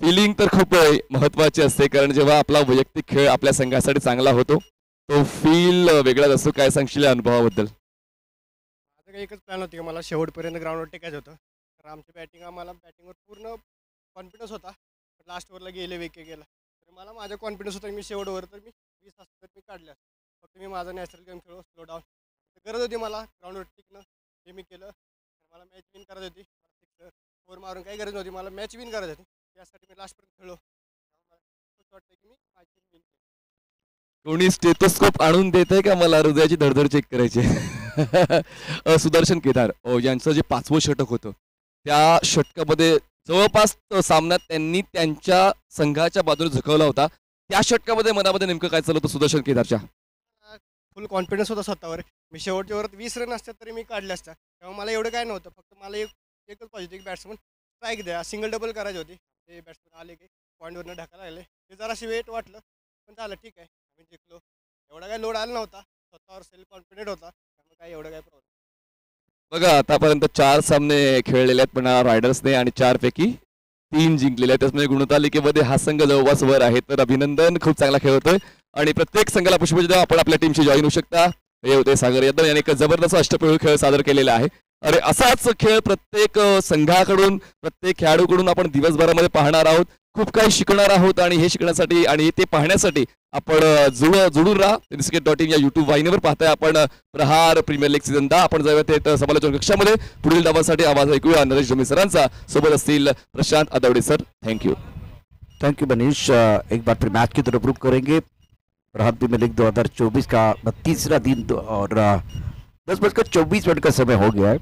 फिलिंग तर खूप महत्त्वाची असते, कारण जेव्हा आपला वैयक्तिक खेळ आपल्या संघासाठी चांगला होतो तो फील वेगळाच असतो. काय सांगशील या अनुभवाबद्दल? माझं काही एकच प्लॅन होती की मला शेवटपर्यंत ग्राउंडवर टेकायचं होतं, तर आमची आम्हाला बॅटिंगवर पूर्ण कॉन्फिडन्स होता. लास्ट ओव्हरला गेले विकेट गेला तर मला माझा कॉन्फिडन्स होता की मी शेवट ओव्हर तर मी 20 असतं तर मी काढल्या. फक्त मी माझा नॅचरल गेम खेळलो, स्लो डाऊन. गरज होती मला ग्राउंडवर टिकणं, हे मी केलं. तर मला मॅच विन करायची होती. ओव्हर मारून काही गरज नव्हती, मला मॅच विन करायची होती. त्यासाठी मी लास्टपर्यंत खेळलो. वाटतं की मी माझी win केली. कोणी स्टेथोस्कोप आणून देतंय का मला हृदयाची धडधड चेक करायची आहे? सुदर्शन केदार यांचं जे 5वं षटक होतं त्या षटकामध्ये जवळपास सामन्यात त्यांनी त्यांच्या संघाच्या बाजूने झुकवला होता. त्या षटकामध्ये मनामध्ये नेमकं काय चाललं होतं सुदर्शन केदारच्या? फुल कॉन्फिडन्स होता स्वतःवर. मी शेवटच्या वरात 20 रन असतात तरी मी काढले असतात. तेव्हा मला एवढं काय नव्हतं. फक्त मला एकच पाहिजे होती की बॅट्समन स्ट्राईक द्या, सिंगल डबल करायची होती. ते बॅट्समन आले की पॉईंटवरनं ढकायला लागले. ते जराशी वेट वाटलं पण झालं ठीक आहे. आम्ही जिंकलो. एवढा काय लोड आला नव्हता. स्वतःवर सेल्फ कॉन्फिडेंट होता. त्यामुळे काय एवढं काय प्रॉब्लेम. बघा आतापर्यंत 4 सामने खेळलेले आहेत पण रायडर्सने आणि 4 पैकी 3 जिंकलेले आहेत. त्याचमध्ये गुणतालिकेमध्ये हा संघ जवळपास वर आहे. तर अभिनंदन, खूप चांगला खेळतोय आणि प्रत्येक संघाला पुष्पगुच्छ द्या. आपण आपल्या टीमशी जॉईन होऊ शकता. हे होते सागर यादव यांनी एक जबरदस्त अष्टपैलू खेळ सादर केलेला आहे. अरे असाच खेळ प्रत्येक संघाकडून प्रत्येक खेळाडूकडून आपण दिवसभरामध्ये पाहणार आहोत. खूप काही शिकणार आहोत आणि हे शिकण्यासाठी आणि ते पाहण्यासाठी आपण जुळून राहा. क्रिकेट.in या यूट्यूब वाहिनीवर पाहताय आपण प्रहार प्रीमियर लीग सीझन 10. आपण जाऊया थेट समालोचन कक्षामध्ये. पुढील डावासाठी आवाज ऐकूया नरेश डोमी सरांचा. सोबत असतील Prashant Adawade sir. Thank you. Thank you Manish. एक बार फिर मैच की तरफ रुख करेंगे। प्रहार प्रीमियर लीग 2024 का 32वां दिन और 10:24 का समय हो गया है।